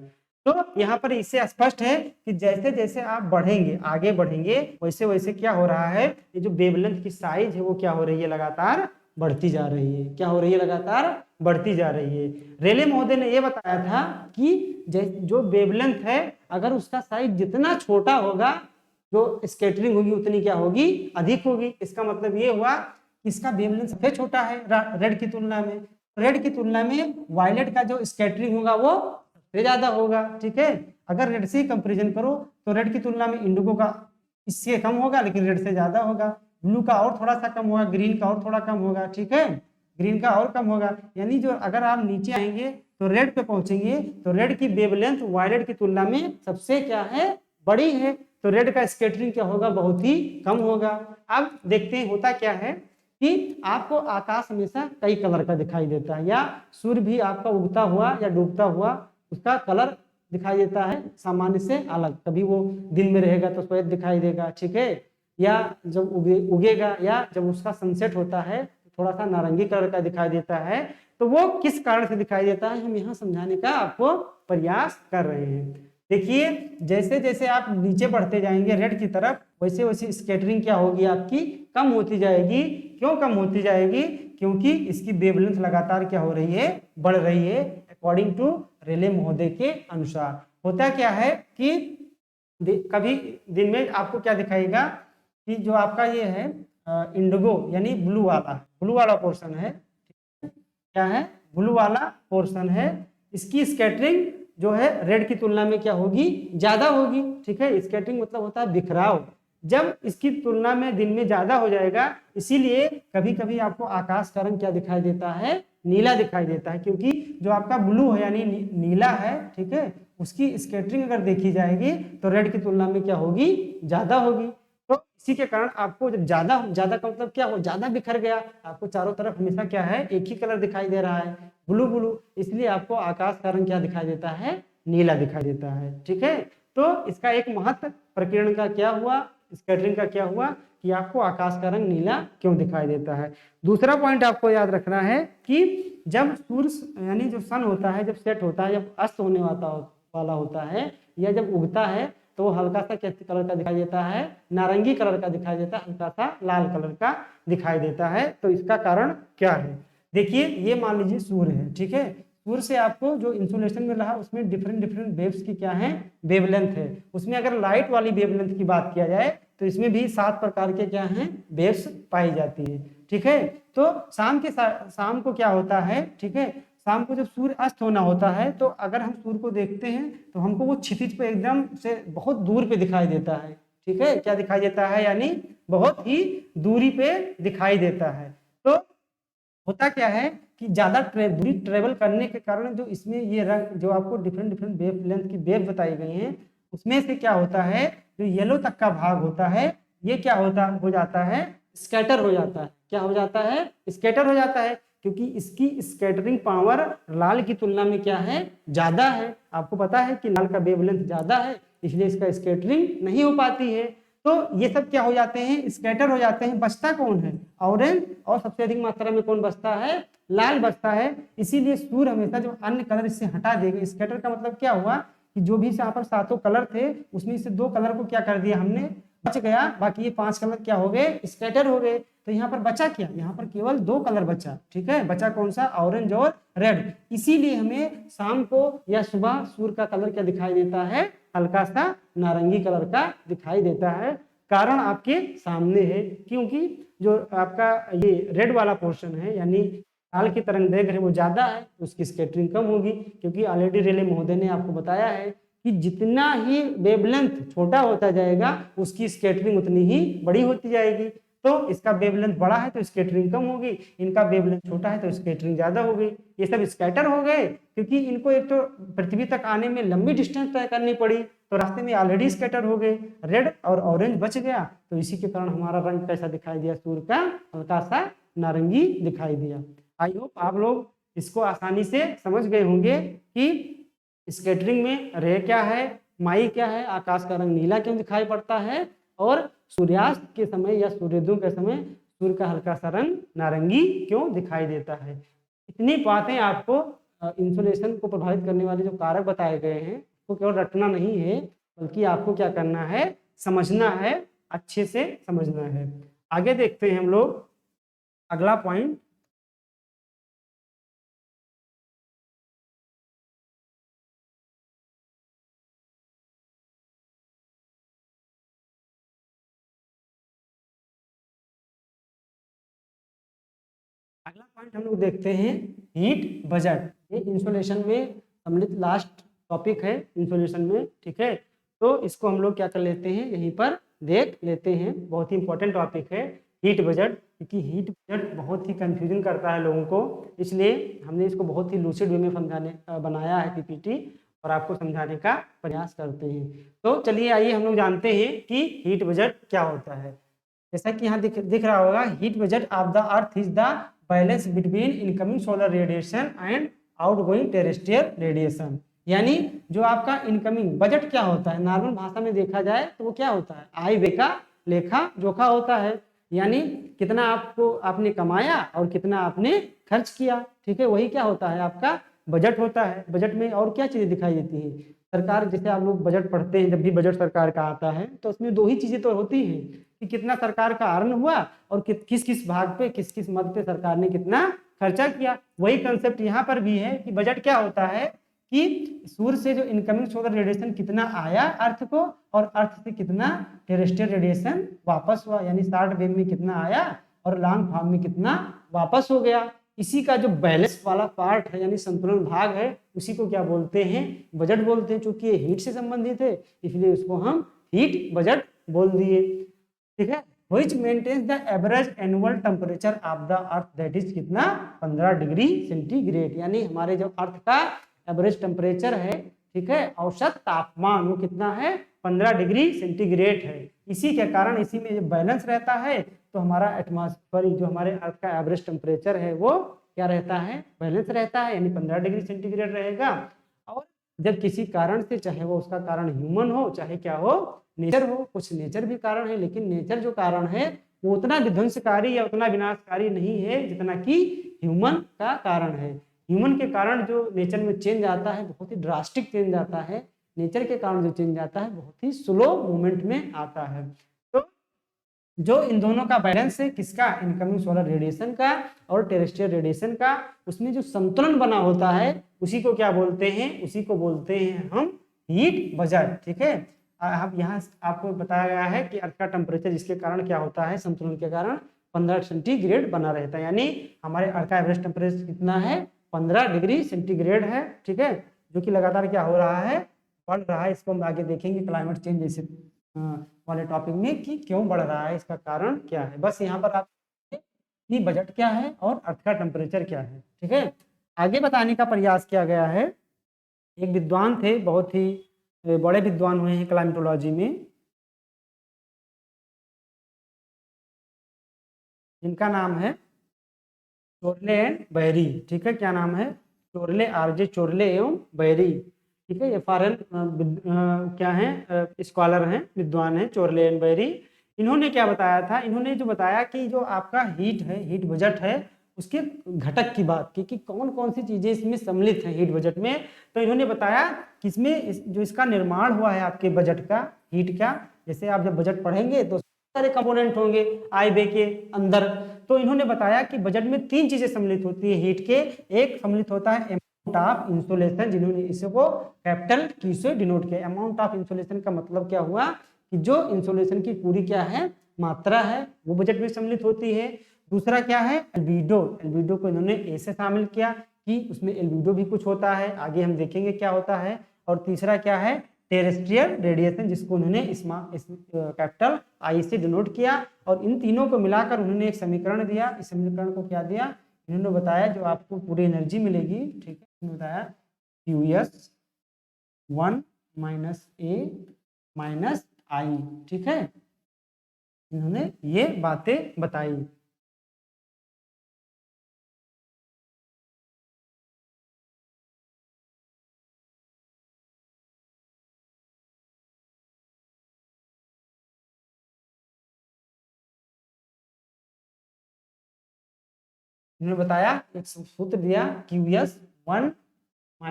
तो यहाँ पर इससे स्पष्ट है कि जैसे जैसे आप बढ़ेंगे, आगे बढ़ेंगे, वैसे वैसे क्या हो रहा है, ये जो वेवलेंथ की साइज है वो क्या हो रही है, लगातार बढ़ती जा रही है। क्या हो रही है, लगातार बढ़ती जा रही है। रेले महोदय ने यह बताया था कि जो वेवलेंथ है अगर उसका साइज जितना छोटा होगा जो स्कैटरिंग होगी उतनी क्या होगी, अधिक होगी। इसका मतलब ये हुआ कि इसका वेवलेंथ सबसे छोटा है रेड की तुलना में। रेड की तुलना में वायलेट का जो स्कैटरिंग होगा वो सबसे ज्यादा होगा। ठीक है, अगर रेड से कंपेरिजन करो तो रेड की तुलना में इंडिगो का इससे कम होगा लेकिन रेड से ज्यादा होगा। ब्लू का और थोड़ा सा कम होगा, ग्रीन का और थोड़ा कम होगा। ठीक है, ग्रीन का और कम होगा। यानी जो अगर आप नीचे आएंगे तो रेड पे पहुंचेंगे तो रेड की वेवलेंथ वायलेट की तुलना में सबसे क्या है, बड़ी है। तो रेड का स्कैटरिंग क्या होगा, बहुत ही कम होगा। अब देखते हैं होता क्या है कि आपको आकाश हमेशा कई कलर का दिखाई देता है, या सूर्य भी आपका उगता हुआ या डूबता हुआ उसका कलर दिखाई देता है सामान्य से अलग। कभी वो दिन में रहेगा तो श्वेत दिखाई देगा, ठीक है, या जब उगेगा या जब उसका सनसेट होता है तो थोड़ा सा नारंगी कलर का दिखाई देता है। तो वो किस कारण से दिखाई देता है हम यहाँ समझाने का आपको प्रयास कर रहे हैं। देखिए जैसे जैसे आप नीचे बढ़ते जाएंगे रेड की तरफ वैसे वैसे स्कैटरिंग क्या होगी, आपकी कम होती जाएगी। क्यों कम होती जाएगी, क्योंकि इसकी वेवलेंथ लगातार क्या हो रही है, बढ़ रही है। अकॉर्डिंग टू रेले महोदय के अनुसार होता क्या है कि कभी दिन में आपको क्या दिखाएगा कि जो आपका ये है इंडिगो यानी ब्लू वाला पोर्शन है, क्या है, ब्लू वाला पोर्शन है, इसकी स्कैटरिंग जो है रेड की तुलना में क्या होगी, ज्यादा होगी। ठीक है, स्कैटरिंग मतलब होता है बिखराव, जब इसकी तुलना में दिन में ज्यादा हो जाएगा, इसीलिए कभी कभी आपको आकाश का रंग क्या दिखाई देता है, नीला दिखाई देता है, क्योंकि जो आपका ब्लू है यानी नीला है, ठीक है, उसकी स्कैटरिंग अगर देखी जाएगी तो रेड की तुलना में क्या होगी, ज्यादा होगी। तो इसी के कारण आपको जब ज्यादा ज्यादा का मतलब क्या हो, ज्यादा बिखर गया, आपको चारों तरफ हमेशा क्या है, एक ही कलर दिखाई दे रहा है, ब्लू ब्लू, इसलिए आपको आकाश का रंग क्या दिखाई देता है, नीला दिखाई देता है। ठीक है, तो इसका एक महत्व प्रकीर्णन का क्या हुआ, स्कैटरिंग का क्या हुआ कि आपको आकाश का रंग नीला क्यों दिखाई देता है। दूसरा पॉइंट आपको याद रखना है कि जब सूर्य यानी जो सन होता है, जब सेट होता है, जब अस्त होने वाला होता है, या जब उगता है, तो वो हल्का सा क्या कलर का दिखाई देता है, नारंगी कलर का दिखाई देता है, हल्का सा लाल कलर का दिखाई देता है। तो इसका कारण क्या है, देखिए ये मान लीजिए सूर्य है, ठीक है, सूर्य से आपको जो इंसुलेशन मिल रहा है उसमें डिफरेंट डिफरेंट वेव्स की क्या है, वेवलेंथ है। उसमें अगर लाइट वाली वेवलेंथ की बात किया जाए तो इसमें भी 7 प्रकार के क्या हैं, वेव्स पाई जाती है। ठीक है, तो शाम को क्या होता है, ठीक है, शाम को जब सूर्य अस्त होना होता है, तो अगर हम सूर्य को देखते हैं तो हमको वो क्षितिज पे एकदम से बहुत दूर पे दिखाई देता है। ठीक है, क्या दिखाई देता है, यानी बहुत ही दूरी पे दिखाई देता है। तो होता क्या है कि ज्यादा दूरी ट्रेवल करने के कारण जो इसमें ये रंग जो आपको डिफरेंट डिफरेंट वेव लेंथ की वेव बताई गई हैं, उसमें से क्या होता है, जो येलो तक का भाग होता है, ये क्या हो जाता है, स्कैटर हो जाता है। क्या हो जाता है, स्कैटर हो जाता है, क्योंकि इसकी स्कैटरिंग पावर लाल की तुलना में क्या है, ज्यादा है। आपको पता है कि लाल का वेवलेंथ ज्यादा है, इसलिए इसका स्कैटरिंग नहीं हो पाती है। तो ये सब क्या हो जाते हैं, स्कैटर हो जाते हैं। बचता कौन है, ऑरेंज, और सबसे अधिक मात्रा में कौन बचता है, लाल बचता है। इसीलिए सूर्य हमेशा जो अन्य कलर इससे हटा देगा। स्कैटर का मतलब क्या हुआ कि जो भी यहाँ पर 7 कलर थे उसमें से 2 कलर को क्या कर दिया हमने, बच गया, बाकी ये 5 कलर क्या हो गए, स्कैटर हो गए। तो यहाँ पर बचा क्या, यहाँ पर केवल 2 कलर बचा। ठीक है, बचा कौन सा, ऑरेंज और रेड। इसीलिए हमें शाम को या सुबह सूर्य का कलर क्या दिखाई देता है, हल्का सा नारंगी कलर का दिखाई देता है। कारण आपके सामने है, क्योंकि जो आपका ये रेड वाला पोर्शन है यानी लाल की तरंग देख रहे वो ज्यादा है, उसकी स्कैटरिंग कम होगी, क्योंकि ऑलरेडी रेले महोदय ने आपको बताया है कि जितना ही वेवलेंथ छोटा होता जाएगा उसकी स्कैटरिंग उतनी ही बड़ी होती जाएगी। तो इसका वेवलेंथ बड़ा है तो स्कैटरिंग कम होगी, इनका वेवलेंथ छोटा है तो स्कैटरिंग ज्यादा हो गई। ये सब स्कैटर हो गए क्योंकि इनको एक तो पृथ्वी तक आने में लंबी डिस्टेंस तय करनी पड़ी, तो रास्ते में ऑलरेडी स्कैटर हो गए, रेड और ऑरेंज बच गया। तो इसी के कारण हमारा रंग कैसा दिखाई दिया, सूर्य का हल्का सा नारंगी दिखाई दिया। आई होप आप लोग इसको आसानी से समझ गए होंगे कि स्कैटरिंग में रे क्या है, माई क्या है, आकाश का रंग नीला क्यों दिखाई पड़ता है, और सूर्यास्त के समय या सूर्योदय के समय सूर्य का हल्का सा रंग नारंगी क्यों दिखाई देता है। इतनी बातें आपको इंसुलेशन को प्रभावित करने वाले जो कारक बताए गए हैं उसको केवल रटना नहीं है, बल्कि आपको क्या करना है, समझना है, अच्छे से समझना है। आगे देखते हैं हम लोग अगला पॉइंट। अगला पॉइंट हम लोग देखते हैं हीट बजट। ये इंसुलेशन में सम्मिलित लास्ट टॉपिक है इंसुलेशन में। ठीक है, तो इसको हम लोग क्या कर लेते हैं, यहीं पर देख लेते हैं। बहुत ही इंपॉर्टेंट टॉपिक है हीट बजट, क्योंकि हीट बजट बहुत ही कंफ्यूजन करता है लोगों को, इसलिए हमने इसको बहुत ही लूसिड वे में बनाया है पीपीटी, और आपको समझाने का प्रयास करते हैं। तो चलिए आइए हम लोग जानते हैं कि हीट बजट क्या होता है। जैसा कि यहाँ दिख रहा होगा, heat budget of the earth is the balance between incoming solar radiation and outgoing terrestrial radiation. यानी जो आपका इनकमिंग बजट क्या होता है, नॉर्मल भाषा में देखा जाए तो वो क्या होता है, आय व्यय का लेखा जोखा होता है। यानी कितना आपने कमाया और कितना आपने खर्च किया। ठीक है, वही क्या होता है, आपका बजट होता है। बजट में और क्या चीजें दिखाई देती हैं, सरकार, जैसे आप लोग बजट पढ़ते हैं, जब भी बजट सरकार का आता है तो उसमें 2 ही चीजें तो होती हैं कि कितना सरकार का अर्न हुआ और किस किस भाग पे, किस किस मद पे सरकार ने कितना खर्चा किया। वही कंसेप्ट यहाँ पर भी है कि बजट क्या होता है कि सूर्य से जो इनकमिंग सोलर रेडिएशन कितना आया अर्थ को, और अर्थ से कितना टेरेस्ट्रियल रेडिएशन वापस हुआ, यानी शॉर्ट वेव में कितना आया और लॉन्ग फॉर्म में कितना वापस हो गया। इसी का जो बैलेंस वाला पार्ट है यानी संतुलन भाग है उसी को क्या बोलते हैं, बजट बोलते हैं। चूंकि ये हीट से संबंधित है इसलिए उसको हम हीट बजट बोल दिए, ठीक है। Which maintains the average annual temperature of the earth, that is कितना, 15 डिग्री सेंटीग्रेड, यानी हमारे जो अर्थ का एवरेज टेम्परेचर है, ठीक है, औसत तापमान वो कितना है, 15 डिग्री सेंटीग्रेड है। इसी के कारण इसी में जब बैलेंस रहता है तो हमारा एटमॉस्फेयर जो हमारे अर्थ का एवरेज टेम्परेचर है वो क्या रहता है, बैलेंस रहता है, यानी 15 डिग्री सेंटीग्रेड रहेगा। और जब किसी कारण से, चाहे वो उसका कारण ह्यूमन हो चाहे क्या हो, नेचर हो, कुछ नेचर भी कारण है, लेकिन नेचर जो कारण है वो उतना विध्वंसकारी या उतना विनाशकारी नहीं है जितना कि ह्यूमन का कारण है। ह्यूमन के कारण जो नेचर में चेंज आता है बहुत ही ड्रास्टिक चेंज आता है, नेचर के कारण जो चेंज आता है बहुत ही स्लो मूवमेंट में आता है। तो जो इन दोनों का बैलेंस है किसका, इनकमिंग सोलर रेडिएशन का और टेरेस्ट्रियल रेडिएशन का, उसमें जो संतुलन बना होता है उसी को क्या बोलते हैं, उसी को बोलते हैं हम हीट बजट, ठीक है। अब यहाँ आपको बताया गया है कि अर्थ का टेम्परेचर जिसके कारण क्या होता है, संतुलन के कारण 15 सेंटीग्रेड बना रहता है, यानी हमारे अर्थ का एवरेज टेम्परेचर कितना है, 15 डिग्री सेंटीग्रेड है, ठीक है, जो कि लगातार क्या हो रहा है, बढ़ रहा है। इसको हम आगे देखेंगे क्लाइमेट चेंज जैसे वाले टॉपिक में कि क्यों बढ़ रहा है, इसका कारण क्या है। बस यहाँ पर आप कि बजट क्या है और अर्थ का टेम्परेचर क्या है, ठीक है। आगे बताने का प्रयास किया गया है, एक विद्वान थे, बहुत ही बड़े विद्वान हुए हैं क्लाइमेटोलॉजी में, जिनका नाम है चोरले एंड बेरी, ठीक है, क्या नाम है, चोरले, आरजे चोरले एवं बेरी, ठीक है। ये फॉरेन क्या है, स्कॉलर हैं, विद्वान हैं, चोरले एंड बेरी। इन्होंने क्या बताया था, इन्होंने जो बताया कि जो आपका हीट है, हीट बजट है, उसके घटक की बात की कि कौन कौन सी चीजें इसमें सम्मिलित हैं हीट बजट में। तो इन्होंने बताया कि इसमें जो इसका निर्माण हुआ है आपके बजट का, हीट का, जैसे आप जब बजट पढ़ेंगे तो सारे कंपोनेंट होंगे आय व्यय के अंदर। तो इन्होंने बताया कि बजट में 3 चीजें सम्मिलित होती है हीट के। एक सम्मिलित होता है अमाउंट ऑफ इंसोलेशन, जिन्होंने इसको कैपिटल Q से डिनोट किया। अमाउंट ऑफ इंसोलेशन का मतलब क्या हुआ कि जो इंसोलेशन की पूरी क्या है, मात्रा है, वो बजट में सम्मिलित होती है। दूसरा क्या है, एल्बिडो, एल्बिडो को इन्होंने ए से शामिल किया कि उसमें एल्बिडो भी कुछ होता है, आगे हम देखेंगे क्या होता है। और तीसरा क्या है, टेरेस्ट्रियल रेडिएशन, जिसको उन्होंने इस कैपिटल आई से डिनोट किया। और इन तीनों को मिलाकर उन्होंने एक समीकरण दिया। इस समीकरण को क्या दिया, इन्होंने बताया जो आपको पूरी एनर्जी मिलेगी, ठीक है, उन्होंने बताया QS 1 - A - I, ठीक है, इन्होंने ये बातें बताई। इन्होंने बताया, एक सूत्र दिया, QS 1 - A -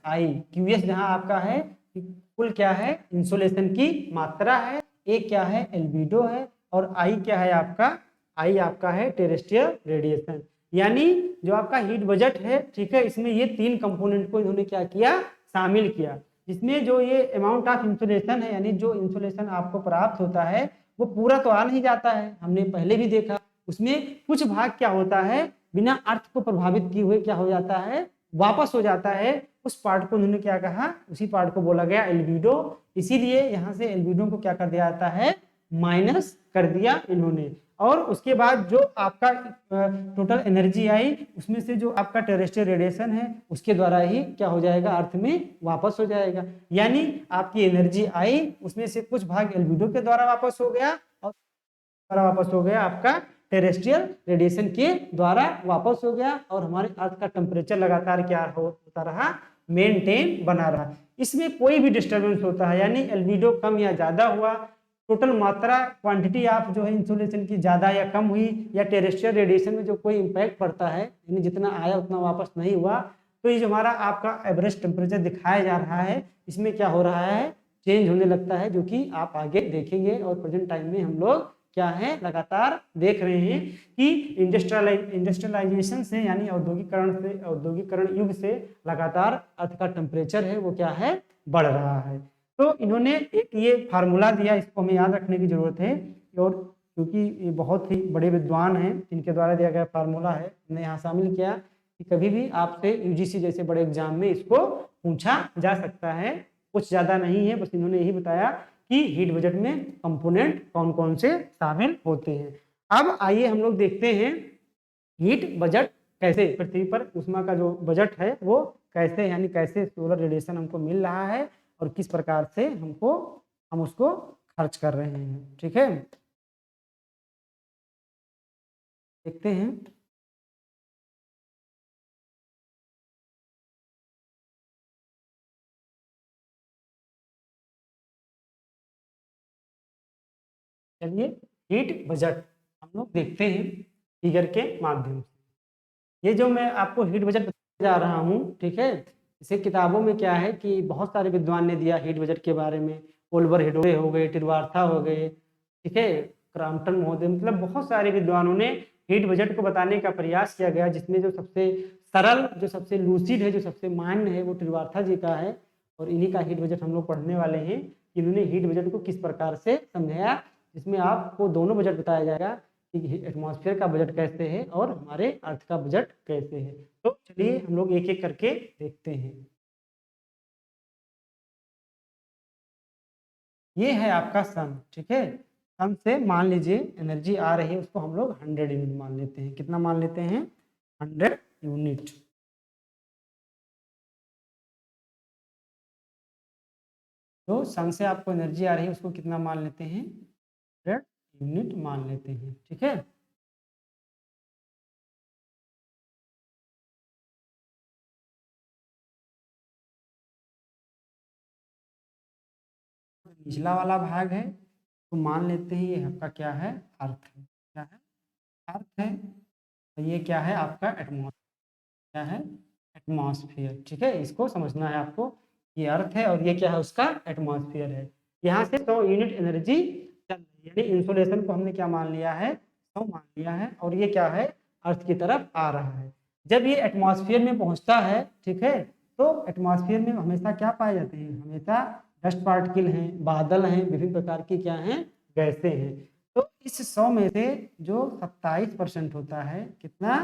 I। QS जहां आपका है कुल क्या है, इंसोलेशन की मात्रा है, A क्या है, एल्बिडो है, और I क्या है आपका, I आपका है टेरेस्ट्रियल रेडिएशन। यानी जो आपका हीट बजट है, ठीक है, इसमें ये 3 कंपोनेंट को इन्होंने क्या किया, शामिल किया। जिसमें जो ये अमाउंट ऑफ इंसोलेशन है, यानी जो इंसोलेशन आपको प्राप्त होता है वो पूरा तो आ नहीं जाता है, हमने पहले भी देखा। उसमें कुछ भाग क्या होता है, बिना अर्थ को प्रभावित किए हुए क्या हो जाता है, वापस हो जाता है। उस पार्ट को उन्होंने क्या कहा, उसी पार्ट को बोला गया एल्बिडो। इसीलिए यहाँ से एल्बिडो को क्या कर दिया जाता है, माइनस कर दिया इन्होंने। और उसके बाद जो आपका टोटल एनर्जी आई उसमें से जो आपका टेरेस्ट्रियल रेडिएशन है उसके द्वारा ही क्या हो जाएगा, अर्थ में वापस हो जाएगा। यानी आपकी एनर्जी आई उसमें से कुछ भाग एल्बिडो के द्वारा वापस हो गया और वापस हो गया आपका टेरेस्ट्रियल रेडिएशन के द्वारा वापस हो गया। और हमारे अर्थ का टेम्परेचर लगातार क्या होता रहा, मेंटेन बना रहा। इसमें कोई भी डिस्टर्बेंस होता है, यानी एल्बिडो कम या ज्यादा हुआ, टोटल मात्रा क्वांटिटी ऑफ जो है इंसोलेशन की ज्यादा या कम हुई, या टेरेस्ट्रियल रेडिएशन में जो कोई इंपैक्ट पड़ता है, यानी जितना आया उतना वापस नहीं हुआ, तो ये जो हमारा आपका एवरेज टेम्परेचर दिखाया जा रहा है इसमें क्या हो रहा है, चेंज होने लगता है, जो कि आप आगे देखेंगे। और प्रेजेंट टाइम में हम लोग क्या है, लगातार देख रहे हैं कि इंडस्ट्रियलाइजेशन से, यानी औद्योगिकरण युग से लगातार अर्थ का टेम्परेचर है वो क्या है, बढ़ रहा है। तो इन्होंने एक ये फार्मूला दिया, इसको हमें याद रखने की जरूरत है। और क्योंकि ये बहुत ही बड़े विद्वान हैं, इनके द्वारा दिया गया फार्मूला है, हमने यहाँ शामिल किया कि कभी भी आपसे यूजीसी जैसे बड़े एग्जाम में इसको पूछा जा सकता है। कुछ ज़्यादा नहीं है, बस इन्होंने यही बताया कि हीट बजट में कंपोनेंट कौन कौन से शामिल होते हैं। अब आइए हम लोग देखते हैं हीट बजट कैसे पृथ्वी पर ऊष्मा का जो बजट है वो कैसे, यानी कैसे सोलर रेडिएशन हमको मिल रहा है और किस प्रकार से हम उसको खर्च कर रहे हैं। ठीक है, देखते हैं। चलिए हीट बजट हम लोग देखते हैं फिगर के माध्यम से। ये जो मैं आपको हीट बजट बताने जा रहा हूँ, ठीक है, इसे किताबों में क्या है कि बहुत सारे विद्वान ने दिया हीट बजट के बारे में। ओल्बर हेडोरे हो गए, टिरवार्था हो गए, ठीक है, क्रॉम्पटन महोदय, मतलब बहुत सारे विद्वानों ने हीट बजट को बताने का प्रयास किया गया, जिसमें जो सबसे सरल, जो सबसे लूसिड है, जो सबसे मान्य है वो टिरवार्था जी का है। और इन्हीं का हीट बजट हम लोग पढ़ने वाले हैं कि इन्होंने हीट बजट को किस प्रकार से समझाया, जिसमें आपको दोनों बजट बताया जाएगा कि एटमॉस्फेयर का बजट कैसे है और हमारे अर्थ का बजट कैसे है। तो चलिए हम लोग एक एक करके देखते हैं। ये है आपका सन, ठीक है। सन से मान लीजिए एनर्जी आ रही है, उसको हम लोग 100 यूनिट मान लेते हैं। कितना मान लेते हैं? 100 यूनिट। तो सन से आपको एनर्जी आ रही है, उसको कितना मान लेते हैं? 100 यूनिट मान लेते हैं, ठीक है। निचला वाला भाग है तो मान लेते हैं ये आपका क्या है? अर्थ है। क्या है? अर्थ है। और ये क्या है आपका? एटमॉस्फेयर। क्या है? एटमॉस्फेयर, ठीक है। इसको समझना है आपको। ये अर्थ है और ये क्या है? उसका एटमॉस्फेयर है। यहाँ से 100 यूनिट एनर्जी चल रही है, यानी इंसोलेशन को हमने क्या मान लिया है? 100 मान लिया है। और ये क्या है? अर्थ की तरफ आ रहा है। जब ये एटमॉस्फेयर में पहुंचता है, ठीक है, तो एटमॉस्फेयर में हमेशा क्या पाए जाते हैं? हमेशा डस्ट पार्टिकल हैं, बादल हैं, विभिन्न प्रकार की क्या हैं? गैसें हैं। तो इस 100 में से जो 27% होता है, कितना?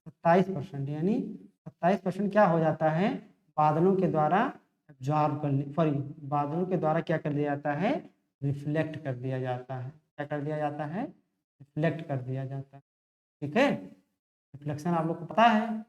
27%, यानी 27% क्या हो जाता है? बादलों के द्वारा एब्जॉर्ब कर, सॉरी, बादलों के द्वारा क्या कर दिया जाता है? रिफ्लेक्ट कर दिया जाता है। क्या कर दिया जाता है? रिफ्लेक्ट कर दिया जाता है, ठीक है। रिफ्लेक्शन आप लोग को पता है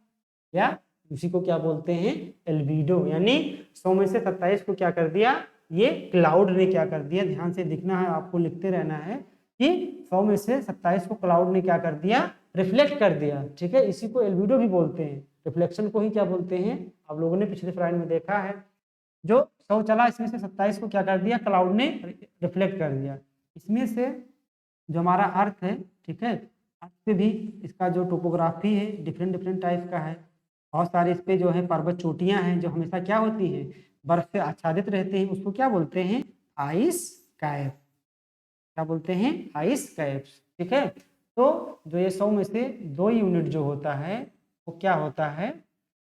या? उसी को क्या बोलते हैं? एल्बिडो। यानी 100 में से 27 को क्या कर दिया? ये क्लाउड ने क्या कर दिया? ध्यान से दिखना है आपको, लिखते रहना है कि 100 में से 27 को क्लाउड ने क्या कर दिया? रिफ्लेक्ट कर दिया, ठीक है। इसी को एल्बिडो भी बोलते हैं। रिफ्लेक्शन को ही क्या बोलते हैं? आप लोगों ने पिछले स्लाइड में देखा है, जो 100 चला इसमें से 27 को क्या कर दिया? क्लाउड ने रिफ्लेक्ट कर दिया। इसमें से जो हमारा अर्थ है, ठीक है, अर्थ पे भी इसका जो टोपोग्राफी है डिफरेंट डिफरेंट टाइप का है। बहुत सारे इस पे जो है पर्वत चोटियां हैं जो हमेशा क्या होती हैं? बर्फ से आच्छादित रहते हैं। उसको क्या बोलते हैं? Ice cap. क्या बोलते हैं? आइस कैप्स, ठीक है। तो जो ये 100 में से 2 यूनिट जो होता है वो क्या होता है?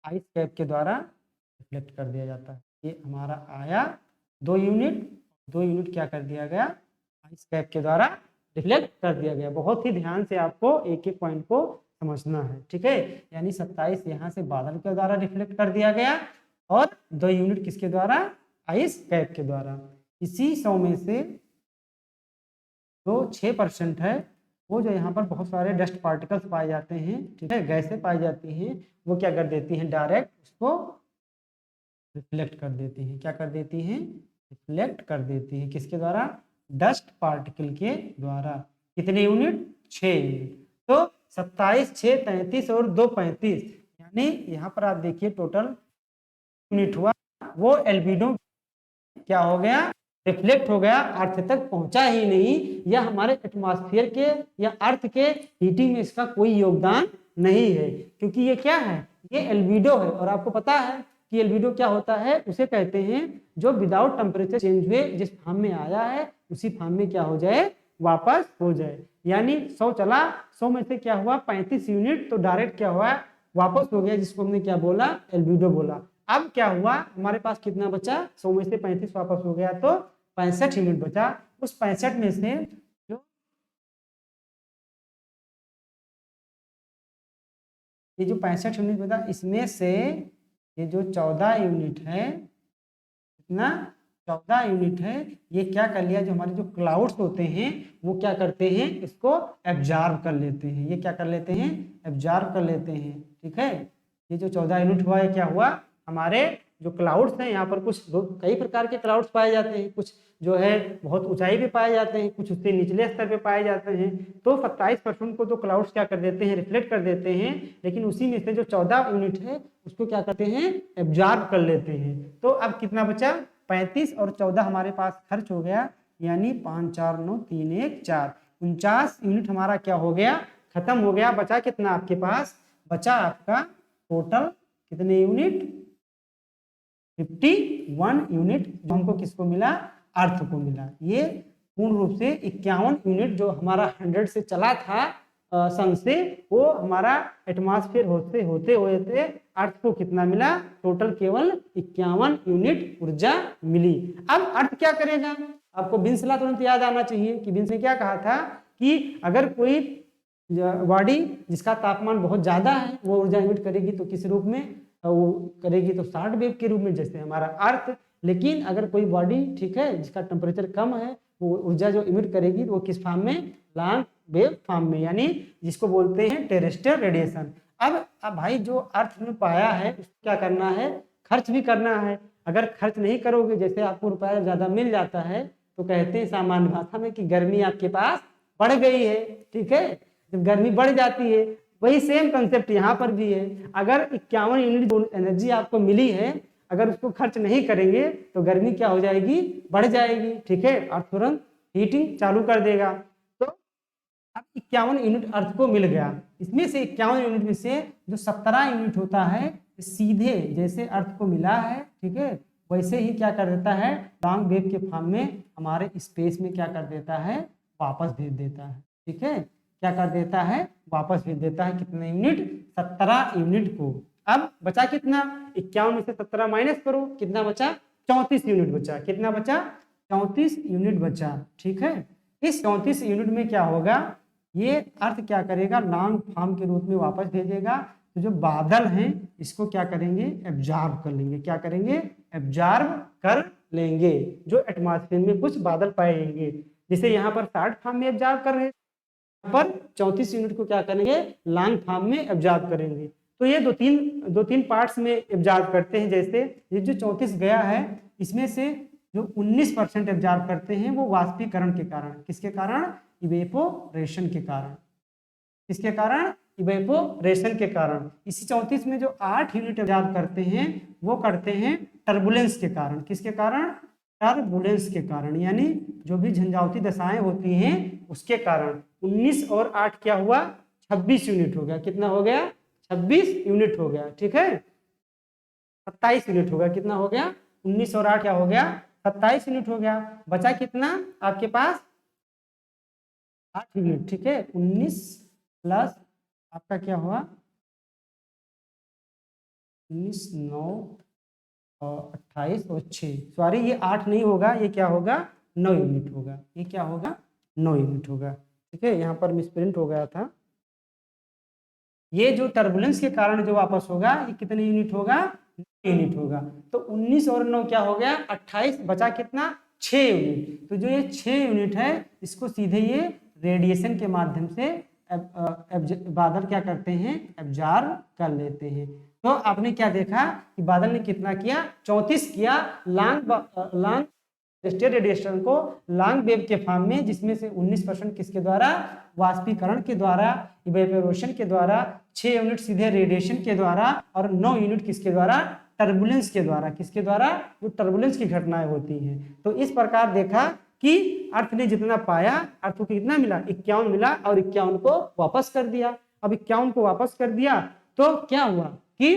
आइस कैप के द्वारा रिफ्लेक्ट कर दिया जाता है। ये हमारा आया 2 यूनिट, 2 यूनिट क्या कर दिया गया? आइस कैप के द्वारा रिफ्लेक्ट कर दिया गया। बहुत ही ध्यान से आपको एक एक पॉइंट को समझना है, ठीक है। यानी 27 यहाँ से बादल के द्वारा रिफ्लेक्ट कर दिया गया और 2 यूनिट किसके द्वारा? आइस कैप के द्वारा। इसी 100 में से जो 6% है, वो जो यहाँ पर बहुत सारे डस्ट पार्टिकल्स पाए जाते हैं, ठीक है, गैसें पाई जाती हैं, वो क्या कर देती हैं? डायरेक्ट उसको रिफ्लेक्ट कर देती हैं। क्या कर देती हैं? रिफ्लेक्ट कर देती हैं। किसके द्वारा? डस्ट पार्टिकल के द्वारा। कितने यूनिट? 6 यूनिट। तो 27, 6, 33 और 2, 35, यानी यहाँ पर आप देखिए टोटल यूनिट हुआ। वो एल्बिडो क्या हो गया? रिफ्लेक्ट हो गया, अर्थ तक पहुंचा ही नहीं। या हमारे एटमॉस्फेयर के या अर्थ के हीटिंग में इसका कोई योगदान नहीं है, क्योंकि ये क्या है? ये एल्बिडो है। और आपको पता है कि एल्बिडो क्या होता है? उसे कहते हैं जो विदाउट टेम्परेचर चेंज हुए जिस फॉर्म में आया है उसी फॉर्म में क्या हो जाए? वापस हो जाए। यानी 100 चला, 100 में से क्या हुआ? 35 यूनिट तो डायरेक्ट क्या हुआ? वापस हो गया, जिसको हमने क्या बोला? एल्बिडो बोला। अब क्या हुआ? हमारे पास कितना बचा? 100 में से 35 वापस हो गया तो 65 यूनिट बचा। उस 65 में से जो ये जो 65 यूनिट बता, इसमें से ये जो 14 यूनिट है, इतना 14 यूनिट है, ये क्या कर लिया, जो हमारे जो क्लाउड्स होते हैं वो क्या करते हैं, इसको एब्जॉर्ब कर लेते हैं। ये क्या कर लेते हैं, एब्जॉर्ब कर लेते हैं। ठीक है, ये जो 14 यूनिट हुआ है, क्या हुआ, हमारे जो क्लाउड्स हैं, यहाँ पर कुछ कई प्रकार के क्लाउड्स पाए जाते हैं, कुछ जो है बहुत ऊंचाई पे पाए जाते हैं, कुछ उससे निचले स्तर पे पाए जाते हैं। तो 27% को तो क्लाउड्स क्या कर देते हैं, रिफ्लेक्ट कर देते हैं, लेकिन उसी में से जो 14 यूनिट है उसको क्या करते हैं, एब्जॉर्ब कर लेते हैं। तो अब कितना बचा, 35 और 14 हमारे पास खर्च हो गया, यानी 5 4 9 3 1 4, 49 यूनिट हमारा क्या हो गया, खत्म हो गया। बचा कितना आपके पास, बचा आपका टोटल कितने यूनिट, 51 यूनिट, जो हमको किसको मिला, अर्थ को मिला। ये पूर्ण रूप से 51 यूनिट जो हमारा 100 से चला था सन से, वो हमारा एटमॉस्फेयर होते होते अर्थ को कितना मिला, टोटल केवल 51 यूनिट ऊर्जा मिली। अब अर्थ क्या करेगा, आपको बिन्स लॉ तुरंत याद आना चाहिए कि बिन्स ने क्या कहा था कि अगर कोई बॉडी जिसका तापमान बहुत ज्यादा है वो ऊर्जा इमिट करेगी तो किस रूप में, वो करेगी तो शॉर्ट वेव के रूप में, जैसे हमारा अर्थ। लेकिन अगर कोई बॉडी, ठीक है, जिसका टेम्परेचर कम है, वो ऊर्जा जो इमिट करेगी वो किस फॉर्म में, लॉन्ग वेव फॉर्म में, यानी जिसको बोलते हैं टेरेस्ट्रियल रेडिएशन। अब भाई जो अर्थ में पाया है उसको क्या करना है, खर्च भी करना है। अगर खर्च नहीं करोगे, जैसे आपको रुपया ज्यादा मिल जाता है तो कहते हैं सामान्य भाषा में कि गर्मी आपके पास बढ़ गई है। ठीक है, जब गर्मी बढ़ जाती है, वही सेम कंसेप्ट यहाँ पर भी है। अगर 51 यूनिट एनर्जी आपको मिली है, अगर उसको खर्च नहीं करेंगे तो गर्मी क्या हो जाएगी, बढ़ जाएगी। ठीक है, और तुरंत हीटिंग चालू कर देगा। तो अब 51 यूनिट अर्थ को मिल गया, इसमें से 51 यूनिट में से जो 17 यूनिट होता है सीधे जैसे अर्थ को मिला है, ठीक है, वैसे ही क्या कर देता है, लॉन्ग वेव के फॉर्म में हमारे स्पेस में क्या कर देता है, वापस भेज देता है। ठीक है, क्या कर देता है, वापस भेज देता है। कितने यूनिट, 17 यूनिट को। अब बचा कितना, 51 में से 17 माइनस करो, कितना बचा, 34 यूनिट बचा। कितना बचा, 34 यूनिट बचा। ठीक है, इस 34 यूनिट में क्या होगा, ये अर्थ क्या करेगा, लॉन्ग फॉर्म के रूप में वापस भेजेगा। तो जो बादल हैं इसको क्या करेंगे, एब्जॉर्ब कर लेंगे। क्या करेंगे, एब्जॉर्ब कर लेंगे। जो एटमॉस्फेयर में कुछ बादल पाएंगे, जैसे यहाँ पर शॉर्ट फॉर्म में एब्जॉर्ब कर रहे हैं, पर 34 यूनिट को क्या करेंगे, लॉन्ग फॉर्म में एब्जॉर्ब करेंगे। तो ये दो तीन पार्ट्स में एब्जॉर्ब करते हैं। जैसे ये जो 34 गया है, इसमें से जो 19% एब्जॉर्ब करते हैं वो वाष्पीकरण के कारण। किसके कारण, इवेपोरेशन के कारण। किसके कारण, इवेपोरेशन के कारण। इसी 34 में जो 8 यूनिट एब्जॉर्ब करते हैं वो करते हैं टर्बुलेंस के कारण। किसके कारण, टर्बुलेंस के कारण, यानी जो भी झंझावती दशाएं होती हैं उसके कारण। 19 और 8 क्या हुआ, 26 यूनिट हो गया। कितना हो गया, 26 यूनिट हो गया। ठीक है, 27 यूनिट हो गया। कितना हो गया, 19 और 8 क्या हो गया, 27 यूनिट हो गया। बचा कितना आपके पास, 8 यूनिट। ठीक है, 19 प्लस आपका क्या हुआ, 19 9 और 28 और 6, सॉरी ये 8 नहीं होगा, ये क्या होगा, 9 यूनिट होगा। ये क्या होगा, 9 यूनिट होगा। ठीक है, यहाँ पर मिसप्रिंट हो गया था। ये जो टर्बुलेंस के कारण जो वापस होगा, ये कितने यूनिट होगा, 9 यूनिट होगा। तो 19 और 9 क्या हो गया, 28। बचा कितना, 6 यूनिट। तो जो ये 6 यूनिट है, इसको सीधे ये रेडिएशन के माध्यम से बादल क्या करते हैं, एब्जॉर्ब कर लेते हैं। तो आपने क्या देखा कि बादल ने कितना किया, 34 किया लॉन्ग टेरेस्ट्रियल रेडिएशन को लॉन्ग वेव के फॉर्म में, जिसमें से 19% किसके द्वारा, वाष्पीकरण के द्वारा, इवेपोरेशन के द्वारा, 6 यूनिट सीधे रेडिएशन के द्वारा, और 9 यूनिट किसके द्वारा, टर्बुलेंस के द्वारा। किसके द्वारा, जो टर्बुलेंस की घटनाएं होती हैं। तो इस प्रकार देखा कि अर्थ ने जितना पाया, अर्थ को कितना मिला, 51 मिला, और 51 को वापस कर दिया। अब 51 को वापस कर दिया तो क्या हुआ कि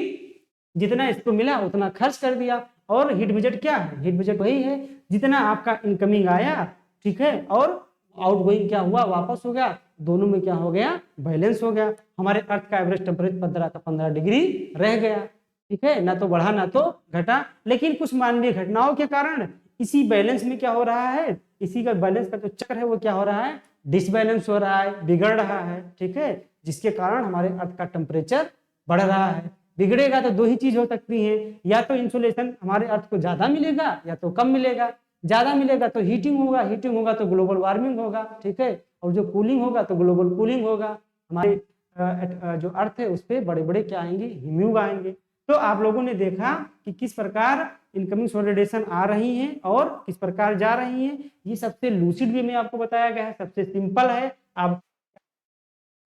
जितना इसको मिला उतना खर्च कर दिया। और हिट बजट क्या है, हिट बजट वही है जितना आपका इनकमिंग आया, ठीक है, और आउटगोइंग क्या हुआ, वापस हो गया। दोनों में क्या हो गया, बैलेंस हो गया। हमारे अर्थ का एवरेज टेम्परेचर 15 का 15 डिग्री रह गया। ठीक है, ना तो बढ़ा ना तो घटा। लेकिन कुछ मानवीय घटनाओं के कारण इसी बैलेंस में क्या हो रहा है, इसी का बैलेंस का जो चक्र है वो क्या हो रहा है, डिसबैलेंस हो रहा है, बिगड़ रहा है। ठीक है, जिसके कारण हमारे अर्थ का टेम्परेचर बढ़ रहा है। बिगड़ेगा तो दो ही चीज हो सकती है, या तो इंसुलेशन हमारे अर्थ को ज्यादा मिलेगा या तो कम मिलेगा। ज्यादा मिलेगा तो हीटिंग होगा, हीटिंग होगा तो ग्लोबल वार्मिंग होगा, ठीक है, और जो कूलिंग होगा तो ग्लोबल कूलिंग होगा। हमारे जो अर्थ है उस पर बड़े बड़े क्या आएंगे, हिमयुग आएंगे। तो आप लोगों ने देखा कि किस प्रकार इनकमिंग सोलर रेडिएशन आ रही है और किस प्रकार जा रही है। ये सबसे लूसिड वे में आपको बताया गया है, सबसे सिंपल है। आप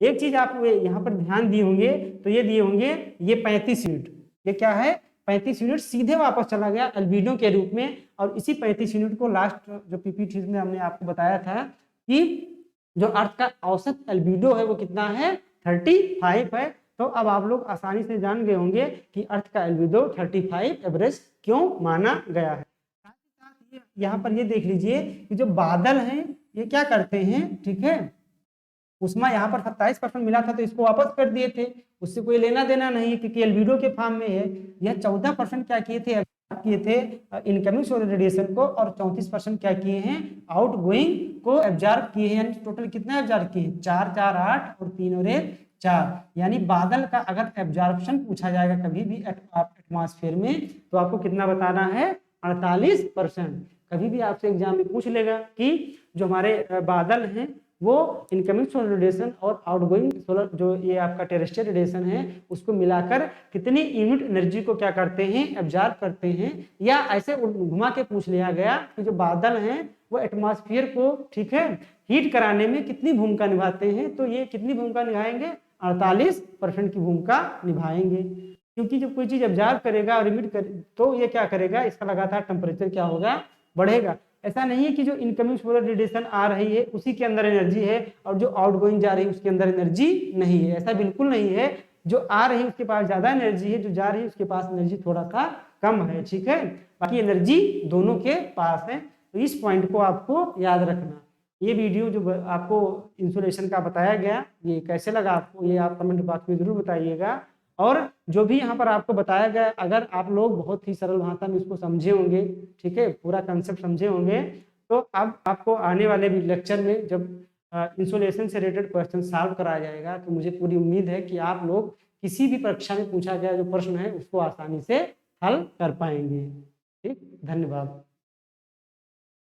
एक चीज आप यहाँ पर ध्यान दिए होंगे, तो ये दिए होंगे ये 35 यूनिट, ये क्या है 35 यूनिट सीधे वापस चला गया एल्बिडो के रूप में। और इसी 35 यूनिट को लास्ट जो पीपीटी में हमने आपको बताया था कि जो अर्थ का औसत एल्बिडो है वो कितना है 35 है। तो अब आप लोग आसानी से जान गए होंगे कि अर्थ का एल्बिडो 35 एवरेज क्यों माना गया है। साथ ही साथ यहाँ पर ये देख लीजिए कि जो बादल हैं ये क्या करते हैं, ठीक है, उष्मा यहाँ पर 27% मिला था तो इसको वापस कर दिए थे, उससे कोई लेना देना नहीं है क्योंकि एल्बिडो के फॉर्म में है। यह 14% क्या किए थे इनकमिंग सोलर रेडिएशन को, और 34% क्या किए हैं आउटगोइंग को एब्जॉर्ब किए हैं। यानी टोटल कितना एब्जॉर्ब किए हैं 4 4 8 और 3 और 1 4। यानी बादल का अगर एब्जॉर्प्शन पूछा जाएगा कभी भी एटमॉस्फेयर में तो आपको कितना बताना है 48%। कभी भी आपसे एग्जाम में पूछ लेगा कि जो हमारे बादल हैं वो इनकमिंग सोलर रेडिएशन और आउटगोइंग सोलर जो ये आपका टेरेस्ट्रियल रेडिएशन है उसको मिलाकर कितनी यूनिट एनर्जी को क्या करते हैं एब्जॉर्ब करते हैं। या ऐसे घुमा के पूछ लिया गया कि जो बादल हैं वो एटमॉस्फेयर को, ठीक है, हीट कराने में कितनी भूमिका निभाते हैं, तो ये कितनी भूमिका निभाएंगे 48% की भूमिका निभाएंगे। क्योंकि जब कोई चीज एब्जॉर्ब करेगा और इमिट तो ये क्या करेगा, इसका लगातार टेम्परेचर क्या होगा बढ़ेगा। ऐसा नहीं है कि जो इनकमिंग सोलर रेडिएशन आ रही है उसी के अंदर एनर्जी है और जो आउटगोइंग जा रही है उसके अंदर एनर्जी नहीं है, ऐसा बिल्कुल नहीं है। जो आ रही है उसके पास ज्यादा एनर्जी है, जो जा रही है उसके पास एनर्जी थोड़ा सा कम है, ठीक है, बाकी एनर्जी दोनों के पास है। तो इस पॉइंट को आपको याद रखना। ये वीडियो जो आपको इंसुलेशन का बताया गया ये कैसे लगा आपको, ये आप कमेंट बॉक्स में जरूर बताइएगा। और जो भी यहाँ पर आपको बताया गया अगर आप लोग बहुत ही सरल भाषा में इसको समझे होंगे, ठीक है, पूरा कंसेप्ट समझे होंगे, तो अब आपको आने वाले भी लेक्चर में जब इंसुलेशन से रिलेटेड क्वेश्चन सॉल्व कराया जाएगा तो मुझे पूरी उम्मीद है कि आप लोग किसी भी परीक्षा में पूछा गया जो प्रश्न है उसको आसानी से हल कर पाएंगे। ठीक, धन्यवाद।